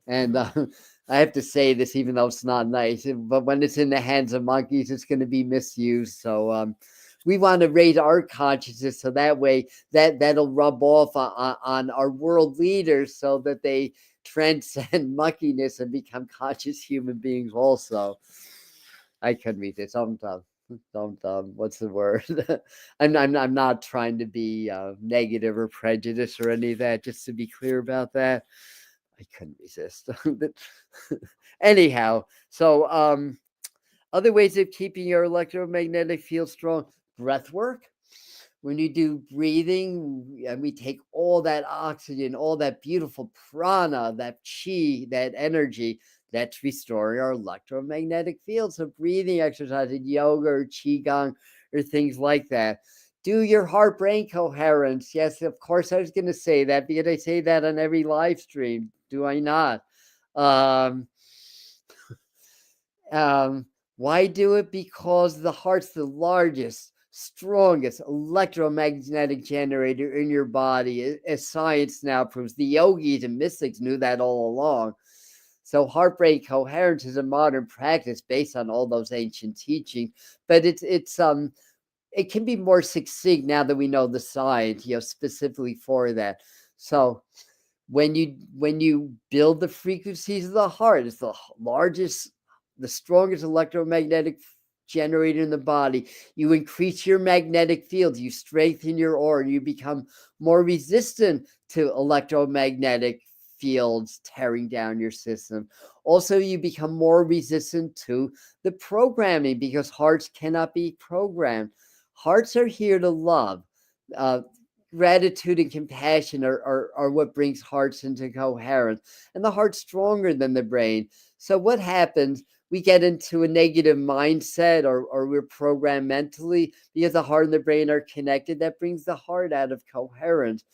And I have to say this, even though it's not nice, but when it's in the hands of monkeys, it's going to be misused. So we want to raise our consciousness so that way that'll rub off on our world leaders so that they transcend muckiness and become conscious human beings also. I couldn't read this. What's the word? I'm not trying to be negative or prejudiced or any of that. Just to be clear about that, I couldn't resist. Anyhow, so other ways of keeping your electromagnetic field strong: breath work. When you do breathing and we take all that oxygen, all that beautiful prana, that chi, that energy, that's restoring our electromagnetic field. So breathing exercises, yoga or qigong or things like that. Do your heart-brain coherence. Yes, of course, I was going to say that because I say that on every live stream. Do I not? Um, why do it? Because the heart's the largest, strongest electromagnetic generator in your body, as science now proves. The yogis and mystics knew that all along. So heart-brain coherence is a modern practice based on all those ancient teachings, but it can be more succinct now that we know the science, specifically for that. So when you build the frequencies of the heart, it's the largest, the strongest electromagnetic generator in the body. You increase your magnetic field, you strengthen your aura, and you become more resistant to electromagnetic fields tearing down your system. Also, you become more resistant to the programming because hearts cannot be programmed. Hearts are here to love. Uh, Gratitude and compassion are what brings hearts into coherence. And the heart's stronger than the brain. So what happens? We get into a negative mindset or we're programmed mentally because the heart and the brain are connected. That brings the heart out of coherence.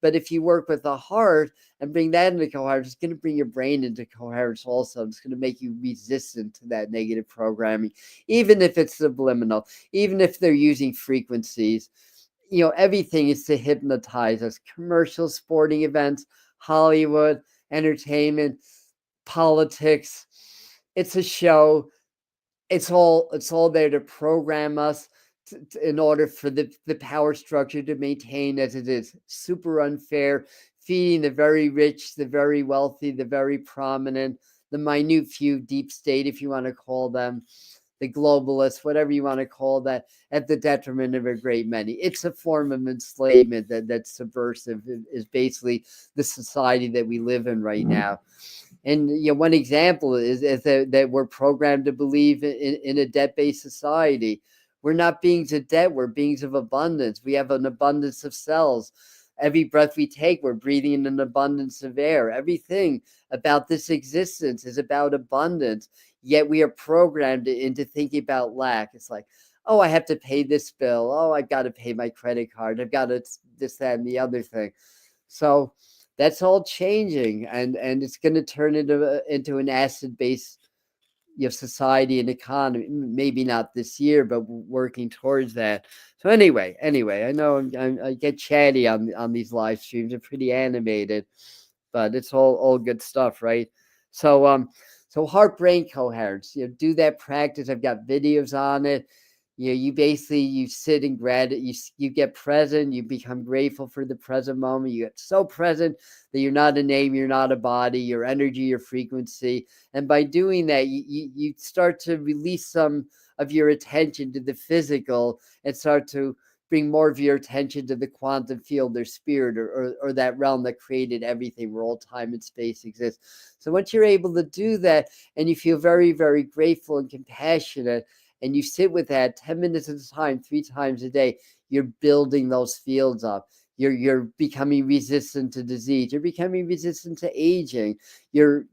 But if you work with the heart and bring that into coherence, it's going to bring your brain into coherence also. It's going to make you resistant to that negative programming, even if it's subliminal, even if they're using frequencies. Everything is to hypnotize us. Commercial, sporting events, Hollywood, entertainment, politics. It's a show. It's all there to program us in order for the power structure to maintain as it is. Super unfair, feeding the very rich, the very wealthy, the very prominent, the minute few, deep state, if you want to call them, the globalists, whatever you want to call that, at the detriment of a great many. It's a form of enslavement that's subversive, is basically the society that we live in right now. And one example is that we're programmed to believe in a debt-based society. We're not beings of debt, we're beings of abundance. We have an abundance of cells. Every breath we take, we're breathing in an abundance of air. Everything about this existence is about abundance. Yet we are programmed into thinking about lack. It's like, oh, I have to pay this bill. Oh, I've got to pay my credit card. I've got to this, that, and the other thing. So that's all changing, and it's going to turn into an acid-based society and economy. Maybe not this year, but working towards that. So anyway, I know I get chatty on these live streams. They're pretty animated, but it's all good stuff, right? So heart-brain coherence. Do that practice. I've got videos on it. You basically you sit in gratitude. You get present. You become grateful for the present moment. You get so present that you're not a name, you're not a body, your energy, your frequency. And by doing that, you start to release some of your attention to the physical and start to bring more of your attention to the quantum field or spirit or that realm that created everything where all time and space exists. So once you're able to do that and you feel very, very grateful and compassionate, and you sit with that 10 minutes at a time, 3 times a day, you're building those fields up. You're becoming resistant to disease. You're becoming resistant to aging. Your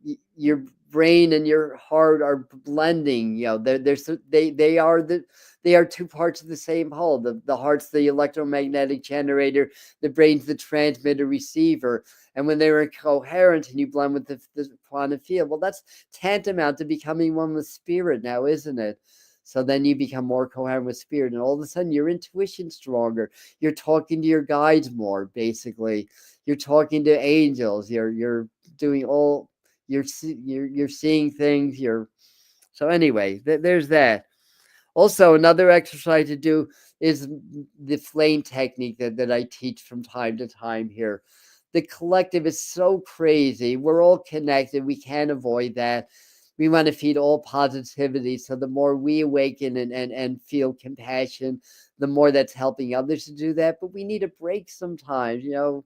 brain and your heart are blending. They are the they are two parts of the same whole. The heart's the electromagnetic generator, the brain's the transmitter receiver. And when they're incoherent and you blend with the quantum field, well, that's tantamount to becoming one with spirit now, isn't it? So then you become more coherent with spirit, and all of a sudden your intuition's stronger. You're talking to your guides more, basically. You're talking to angels. You're doing all. You're seeing things. So anyway. There's that. Also, another exercise to do is the flame technique that I teach from time to time here. The collective is so crazy. We're all connected. We can't avoid that. We want to feed all positivity. So the more we awaken and feel compassion, the more that's helping others to do that. But we need a break sometimes. And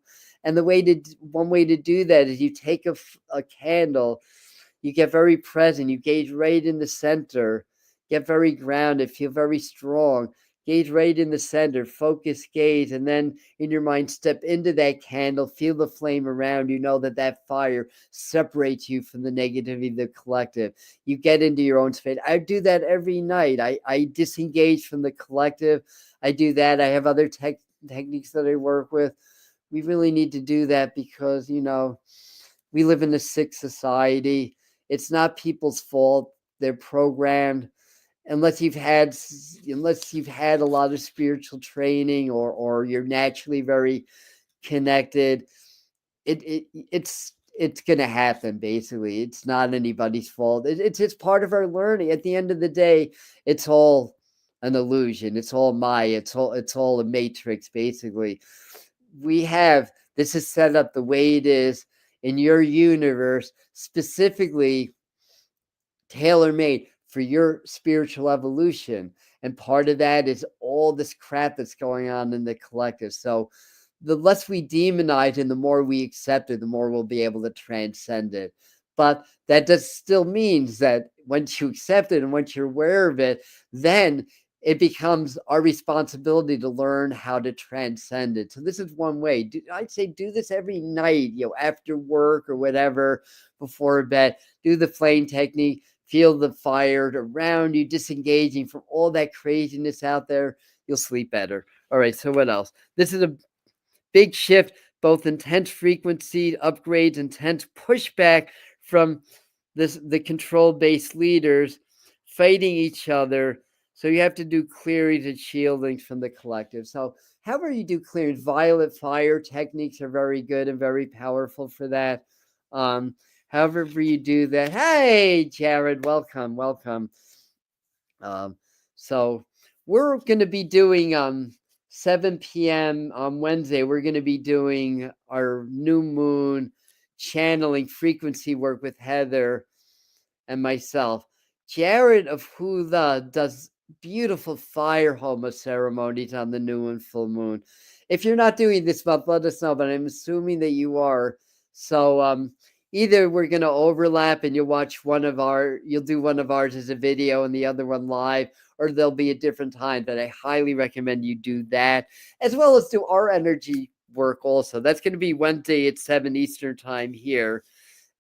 one way to do that is you take a candle, you get very present, you gaze right in the center, get very grounded, feel very strong, gaze right in the center, focus gaze, and then in your mind, step into that candle, feel the flame around you, know that fire separates you from the negativity of the collective. You get into your own space. I do that every night. I disengage from the collective. I do that. I have other techniques that I work with. We really need to do that because, we live in a sick society. It's not people's fault. They're programmed. Unless you've had a lot of spiritual training, or you're naturally very connected, it's gonna happen. Basically, it's not anybody's fault. It's part of our learning. At the end of the day, it's all an illusion. It's all Maya. It's all a matrix. Basically, this is set up the way it is in your universe, specifically tailor-made for your spiritual evolution. And part of that is all this crap that's going on in the collective. So the less we demonize and the more we accept it, the more we'll be able to transcend it. But that does still means that once you accept it and once you're aware of it, then it becomes our responsibility to learn how to transcend it. So this is one way. I'd say do this every night, after work or whatever, before bed. Do the flame technique. Feel the fire around you, disengaging from all that craziness out there. You'll sleep better. All right, so what else? This is a big shift, both intense frequency upgrades, intense pushback from the control-based leaders fighting each other. So you have to do clearings and shieldings from the collective. So however you do clearings, violet fire techniques are very good and very powerful for that. However you do that. Hey, Jared, welcome. So we're going to be doing 7 p.m. on Wednesday. We're going to be doing our new moon channeling frequency work with Heather and myself. Jared of Hula does beautiful fire homa ceremonies on the new and full moon. If you're not doing this month, let us know, but I'm assuming that you are. So either we're going to overlap and you'll do one of ours as a video and the other one live, or there'll be a different time. But I highly recommend you do that, as well as do our energy work also. That's going to be Wednesday at 7 Eastern time here.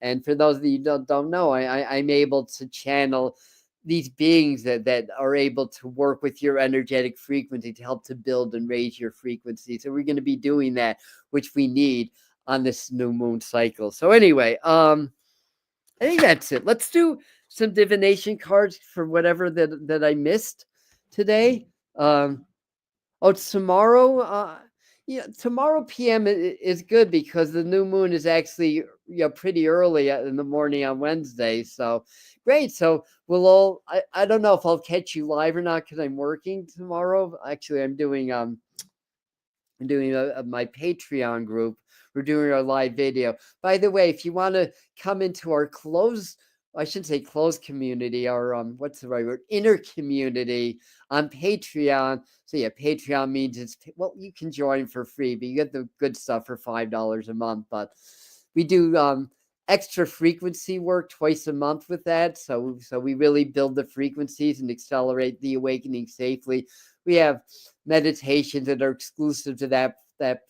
And for those of you who don't know, I'm able to channel these beings that are able to work with your energetic frequency to help to build and raise your frequency. So we're going to be doing that, which we need on this new moon cycle. So anyway, I think that's it. Let's do some divination cards for whatever that I missed today. It's tomorrow. Tomorrow PM is good because the new moon is actually pretty early in the morning on Wednesday. So great. So we'll all. I don't know if I'll catch you live or not because I'm working tomorrow. Actually, I'm doing my Patreon group. We're doing our live video. By the way, if you want to come into our I shouldn't say closed community, our what's the right word? Inner community on Patreon. So yeah, Patreon means you can join for free, but you get the good stuff for $5 a month. But we do extra frequency work twice a month with that. So we really build the frequencies and accelerate the awakening safely. We have meditations that are exclusive to that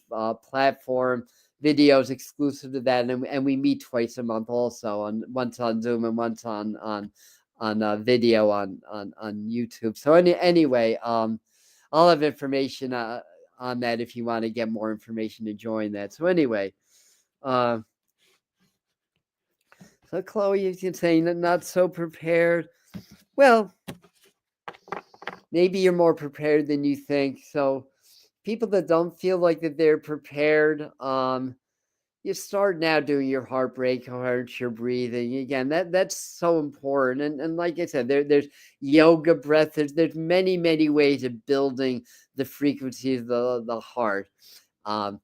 platform, videos exclusive to that, and we meet twice a month also, once on Zoom and once on video on YouTube. So anyway, I'll have information on that if you want to get more information to join that. So anyway, uh, so Chloe, you can say not so prepared. Well, maybe you're more prepared than you think. So people that don't feel like that they're prepared, you start now doing your heartbreak, coherence, your breathing again. That's so important. And like I said, there's yoga, breath. There's many ways of building the frequency of the heart. Um,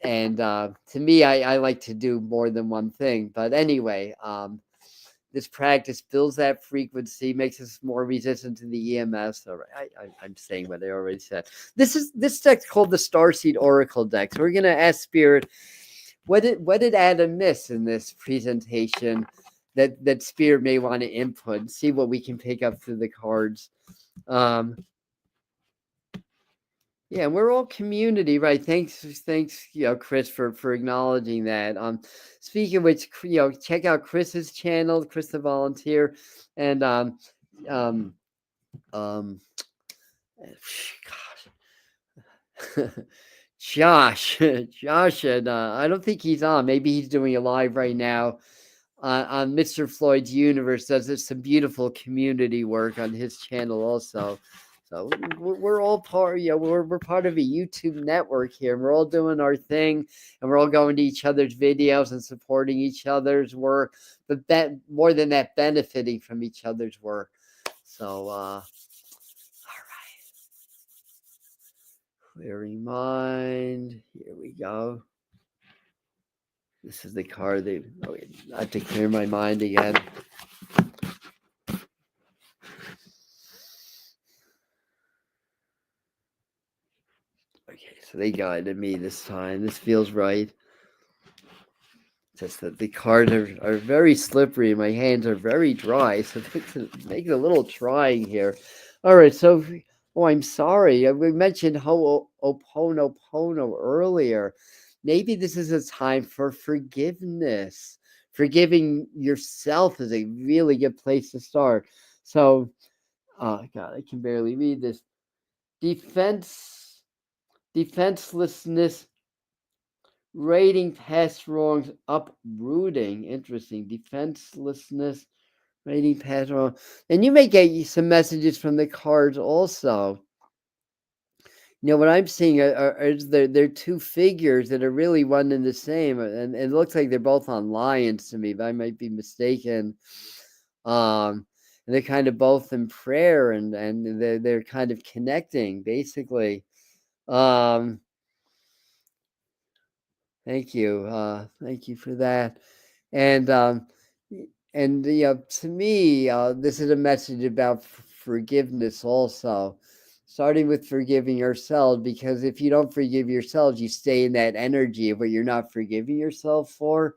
and to me, I like to do more than one thing. But anyway, this practice builds that frequency, makes us more resistant to the EMS. All right, I'm saying what I already said. This deck's called the Starseed Oracle deck. So we're gonna ask Spirit, what did Adam miss in this presentation that Spirit may want to input? See what we can pick up through the cards. Yeah, we're all community, right? Thanks, Chris, for acknowledging that. Speaking of which, check out Chris's channel, Chris the Volunteer, and um, um, gosh, Josh, and I don't think he's on. Maybe he's doing a live right now on Mr. Floyd's Universe. Does some beautiful community work on his channel also. So we're all part, we're part of a YouTube network here. We're all doing our thing, and we're all going to each other's videos and supporting each other's work. But more than that, benefiting from each other's work. So, all right, clearing mind. Here we go. This is the card that I have to clear my mind again. Okay, so they guided me this time. This feels right. Just that the cards are very slippery. My hands are very dry, so it makes it a little trying here. All right, so I'm sorry. We mentioned Ho'oponopono earlier. Maybe this is a time for forgiveness. Forgiving yourself is a really good place to start. So, oh God, I can barely read this. Defenselessness, rating past wrongs, uprooting. Interesting. Defenselessness, rating past wrongs. And you may get some messages from the cards also. What I'm seeing is they're two figures that are really one and the same, and it looks like they're both on lions to me, but I might be mistaken. And they're kind of both in prayer, and they're kind of connecting, basically. Thank you. Thank you for that. And to me, this is a message about forgiveness also. Starting with forgiving yourselves, because if you don't forgive yourselves, you stay in that energy of what you're not forgiving yourself for.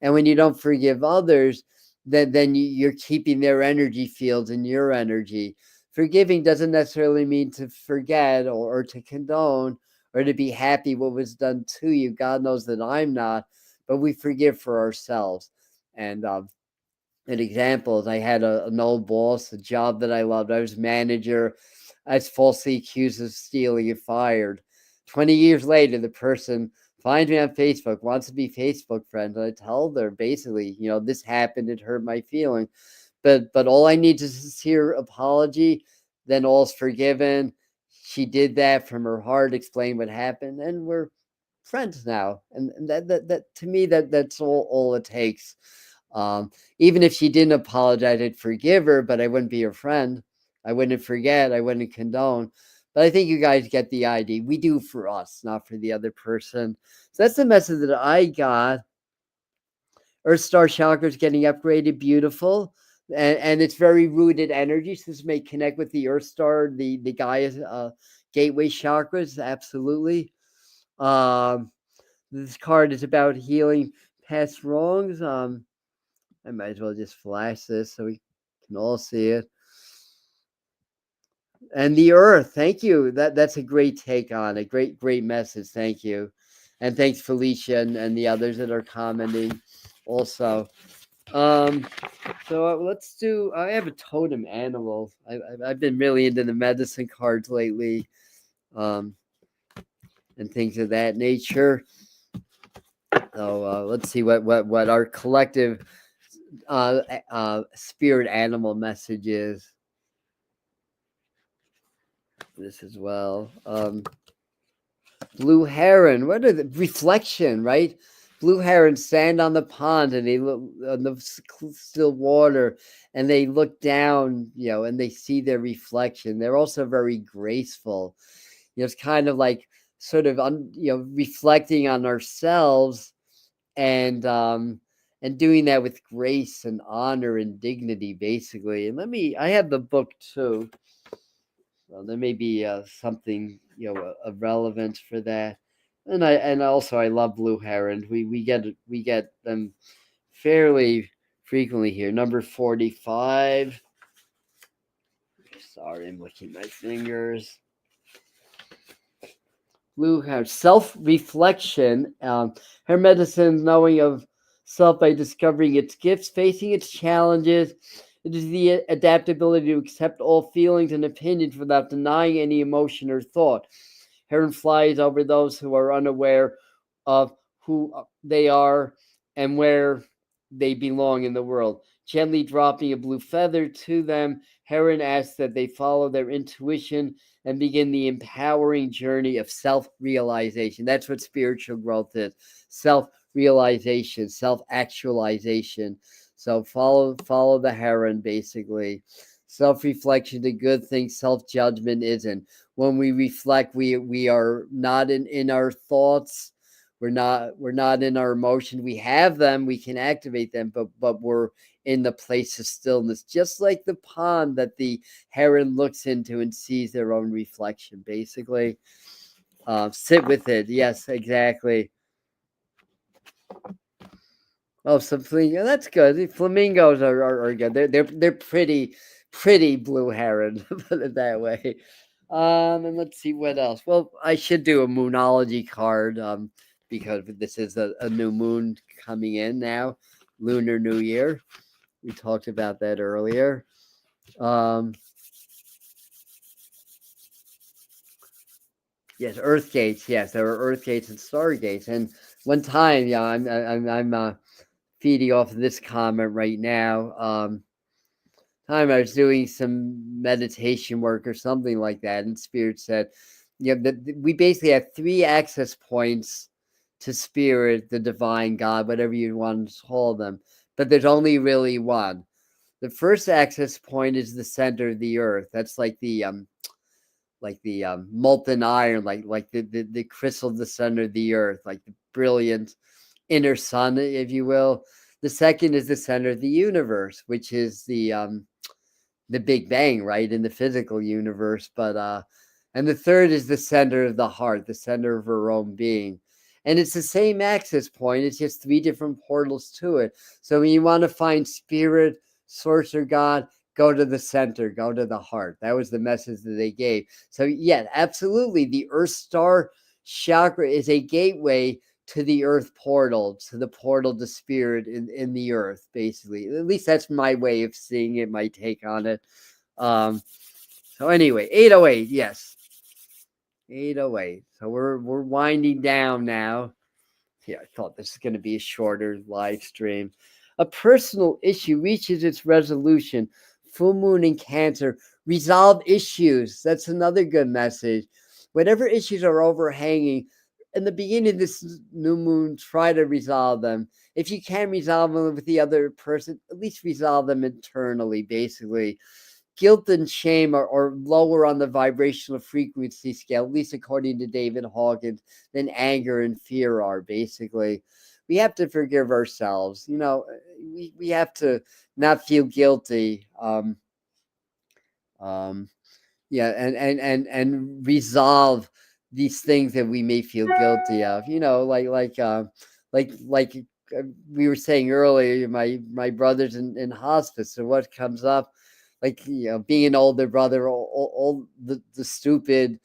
And when you don't forgive others, then you're keeping their energy fields in your energy. Forgiving doesn't necessarily mean to forget or to condone or to be happy what was done to you. God knows that I'm not, but we forgive for ourselves. And an example is I had an old boss, a job that I loved. I was manager. I was falsely accused of stealing and fired. 20 years later, the person finds me on Facebook, wants to be Facebook friends. And I tell her basically, this happened. It hurt my feeling. But all I need is a sincere apology. Then all's forgiven. She did that from her heart, explained what happened, and we're friends now. And that to me, that's all it takes. Even if she didn't apologize, I'd forgive her, but I wouldn't be her friend. I wouldn't forget. I wouldn't condone. But I think you guys get the idea. We do for us, not for the other person. So that's the message that I got. Earth Star chakra is getting upgraded, beautiful. And it's very rooted energy. So this may connect with the Earth Star, the Gaia gateway chakras, absolutely. This card is about healing past wrongs. I might as well just flash this so we can all see it. And the Earth, thank you. That's a great take on it. Great message. Thank you. And thanks, Felicia, and the others that are commenting also. Um, so let's do. I have a totem animal. I've been really into the medicine cards lately, um, and things of that nature. So let's see what our collective spirit animal message is. This as well. Blue heron. What are the reflection? Right. Blue herons stand on the pond and they look on the still water, and they look down, and they see their reflection. They're also very graceful. It's kind of like sort of reflecting on ourselves, and doing that with grace and honor and dignity, basically. And I have the book too. Well, there may be something of relevance for that, and also I love blue heron. We get them fairly frequently here. Number 45. Sorry, I'm licking my fingers. Blue heron, self-reflection. Her medicine, knowing of self by discovering its gifts, facing its challenges. It is the adaptability to accept all feelings and opinions without denying any emotion or thought. Heron flies over those who are unaware of who they are and where they belong in the world. Gently dropping a blue feather to them, Heron asks that they follow their intuition and begin the empowering journey of self-realization. That's what spiritual growth is. Self-realization, self-actualization. So follow the heron, basically. Self-reflection, the good thing. Self-judgment isn't. When we reflect, we are not in our thoughts. We're not in our emotion. We have them, we can activate them, but we're in the place of stillness, just like the pond that the heron looks into and sees their own reflection, basically. Sit with it. Yes, exactly. Oh, some flamingo. That's good. The flamingos are good. They're pretty blue heron. Put it that way. And let's see what else. Well, I should do a moonology card. Because this is a new moon coming in now, Lunar New Year. We talked about that earlier. Um, yes, Earth gates. Yes, there are Earth gates and Star gates. And one time, yeah, I'm feeding off of this comment right now. Time I was doing some meditation work or something like that, and Spirit said, that we basically have three access points to Spirit, the divine God, whatever you want to call them, but there's only really one. The first access point is the center of the earth. That's like the molten iron, like the crystal of the center of the earth, like the brilliant inner sun, if you will. The second is the center of the universe, which is the Big Bang, right, in the physical universe. But and the third is the center of the heart, the center of our own being. And it's the same access point, it's just three different portals to it. So when you want to find spirit, source, or God, go to the center, go to the heart. That was the message that they gave. So yeah, absolutely, the Earth Star chakra is a gateway to the earth portal, to the portal to spirit in the earth, basically. At least that's my way of seeing it, my take on it. Um, so anyway, 808, yes. 808. So we're winding down now. Yeah, I thought this is going to be a shorter live stream. A personal issue reaches its resolution. Full moon in Cancer. Resolve issues. That's another good message. Whatever issues are overhanging, in the beginning of this new moon, try to resolve them. If you can't resolve them with the other person, at least resolve them internally, basically. Guilt and shame are lower on the vibrational frequency scale, at least according to David Hawkins, than anger and fear are, basically. We have to forgive ourselves. We have to not feel guilty. Um, yeah, and resolve these things that we may feel guilty of. Like we were saying earlier, my brother's in hospice. So what comes up, like being an older brother, all the stupid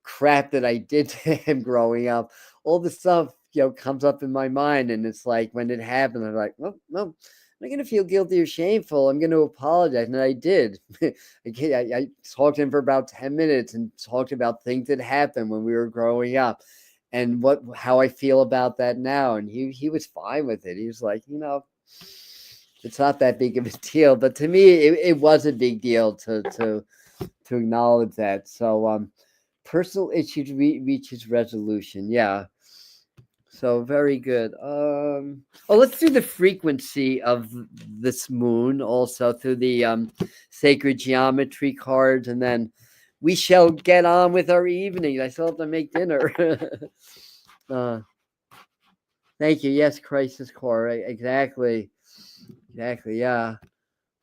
crap that I did to him growing up, all the stuff comes up in my mind, and it's like when it happened, I'm like, well, no, I'm not going to feel guilty or shameful. I'm going to apologize. And I did. I talked to him for about 10 minutes and talked about things that happened when we were growing up and how I feel about that now. And he was fine with it. He was like, it's not that big of a deal. But to me, it was a big deal to acknowledge that. So personal issues reaches resolution. Yeah. So very good. Let's do the frequency of this moon also through the sacred geometry cards, and then we shall get on with our evening. I still have to make dinner. uh, Thank you. Yes, crisis core. Exactly. Exactly. Yeah.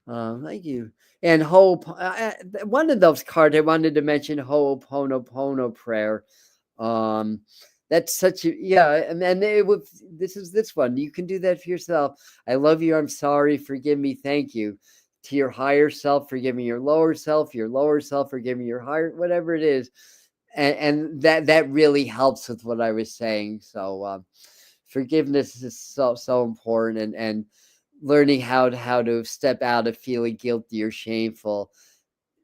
Thank you. And one of those cards I wanted to mention, Ho'oponopono prayer. Um, that's such a and then this one. You can do that for yourself. I love you. I'm sorry. Forgive me. Thank you. To your higher self, forgive me your lower self. Your lower self, forgive me your higher, whatever it is. And that really helps with what I was saying. So forgiveness is so important, and learning how to step out of feeling guilty or shameful.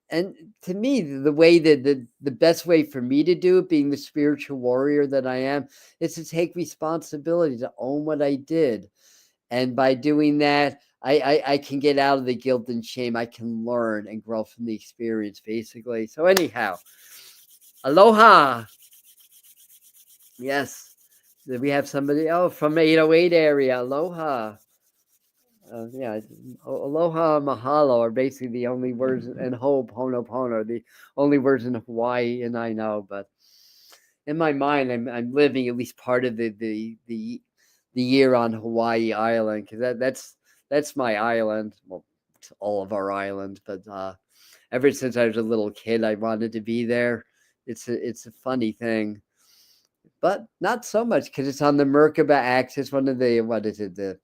And to me, the way that the best way for me to do it, being the spiritual warrior that I am, is to take responsibility, to own what I did. And by doing that, I can get out of the guilt and shame. I can learn and grow from the experience, basically. So anyhow, aloha. Yes. We have somebody from 808 area. Aloha. Yeah, aloha and mahalo are basically the only words, and ho'oponopono are the only words in Hawaii, and I know, but in my mind, I'm living at least part of the year on Hawaii Island, because that's my island. Well, it's all of our islands, but ever since I was a little kid, I wanted to be there. It's a funny thing, but not so much because it's on the Merkaba axis. One of the what is it the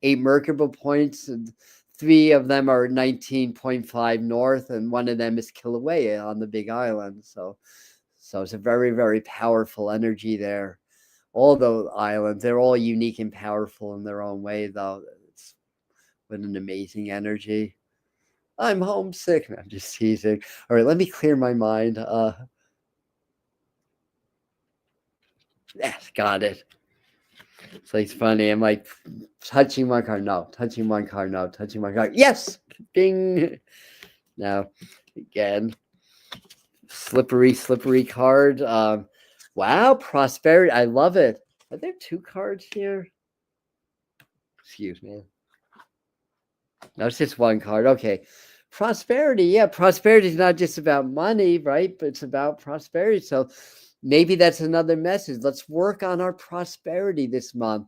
8 Merkaba points, and 3 of them are 19.5 north, and one of them is Kilauea on the Big Island. So it's a very, very powerful energy there. All those islands, they're all unique and powerful in their own way, though. It's what an amazing energy. I'm homesick. No, I'm just teasing. All right, let me clear my mind. Yes, got it. So it's funny. I'm like touching one card, no, touching one card, no, touching one card. Yes, ding. Now again, slippery card. Wow, prosperity. I love it. Are there 2 cards here? Excuse me. No, it's just 1 card. Okay. Prosperity. Yeah, prosperity is not just about money, right? But it's about prosperity. So maybe that's another message. Let's work on our prosperity this month.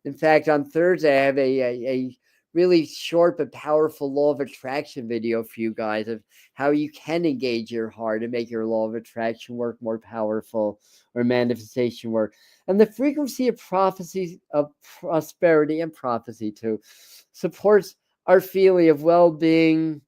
In fact, on Thursday, I have a really short but powerful law of attraction video for you guys of how you can engage your heart and make your law of attraction work more powerful, or manifestation work. And the frequency of prophecies of prosperity, and prophecy too, supports our feeling of well-being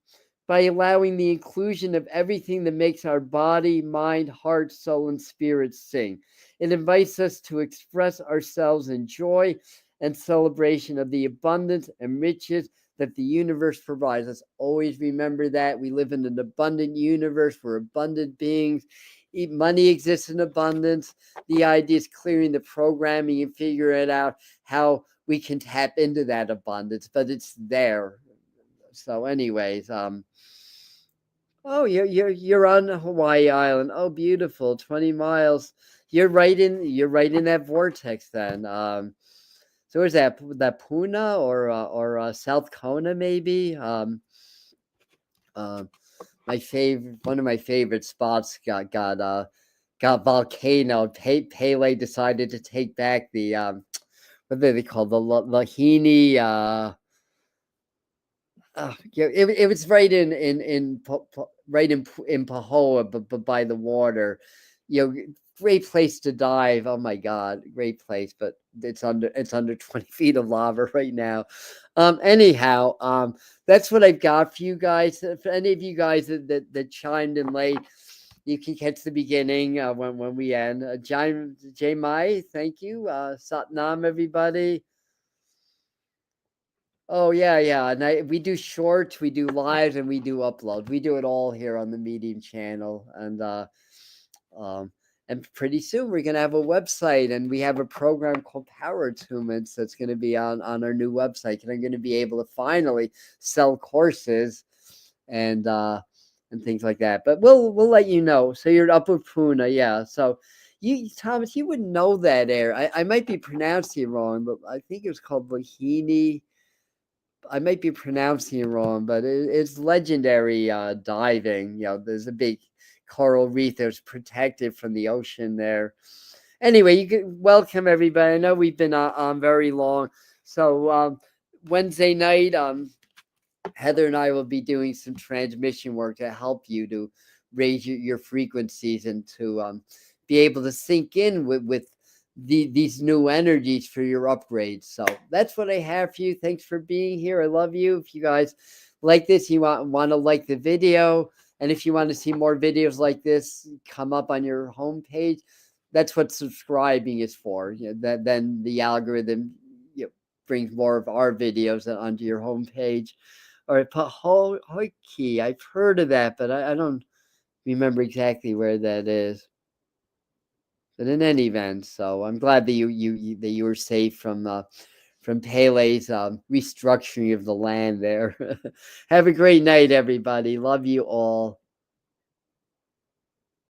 by allowing the inclusion of everything that makes our body, mind, heart, soul, and spirit sing. It invites us to express ourselves in joy and celebration of the abundance and riches that the universe provides us. Always remember that we live in an abundant universe. We're abundant beings. Money exists in abundance. The idea is clearing the programming and figuring out how we can tap into that abundance, but it's there. So, anyways, oh, you're on Hawaii Island. Oh, beautiful, 20 miles. You're right in that vortex then. So is that Puna or South Kona maybe? Uh, one of my favorite spots got volcano. Pele decided to take back the what are they called, the Lahini. Yeah, it was right right in Pahoa, but by the water. Great place to dive. Oh my God, great place, but it's under 20 feet of lava right now. Anyhow, that's what I've got for you guys. For any of you guys that chimed in late, you can catch the beginning when we end. Jai Mai, thank you. Satnam, everybody. Oh, yeah, yeah, and we do shorts, we do lives, and we do upload. We do it all here on the Medium channel, um, and pretty soon we're gonna have a website, and we have a program called Power Attunements that's gonna be on our new website, and I'm gonna be able to finally sell courses and and things like that. But we'll let you know. So you're up with Puna, yeah. So you, Thomas, you wouldn't know that air. I might be pronouncing it wrong, but I think it was called Lahini. I might be pronouncing it wrong, but it's legendary diving. You know, there's a big coral reef that's protected from the ocean there. Anyway, you can welcome everybody. I know we've been on very long, so Wednesday night, Heather and I will be doing some transmission work to help you to raise your frequencies and to be able to sink in with these new energies for your upgrades. So that's what I have for you. Thanks for being here. I love you. If you guys like this, you want to like the video. And if you want to see more videos like this come up on your homepage, that's what subscribing is for. You know, that then the algorithm, you know, brings more of our videos onto your homepage. All right, Pahoiki. I've heard of that, but I don't remember exactly where that is. But in any event, so I'm glad that that you were safe from Pele's restructuring of the land there. Have a great night, everybody. Love you all.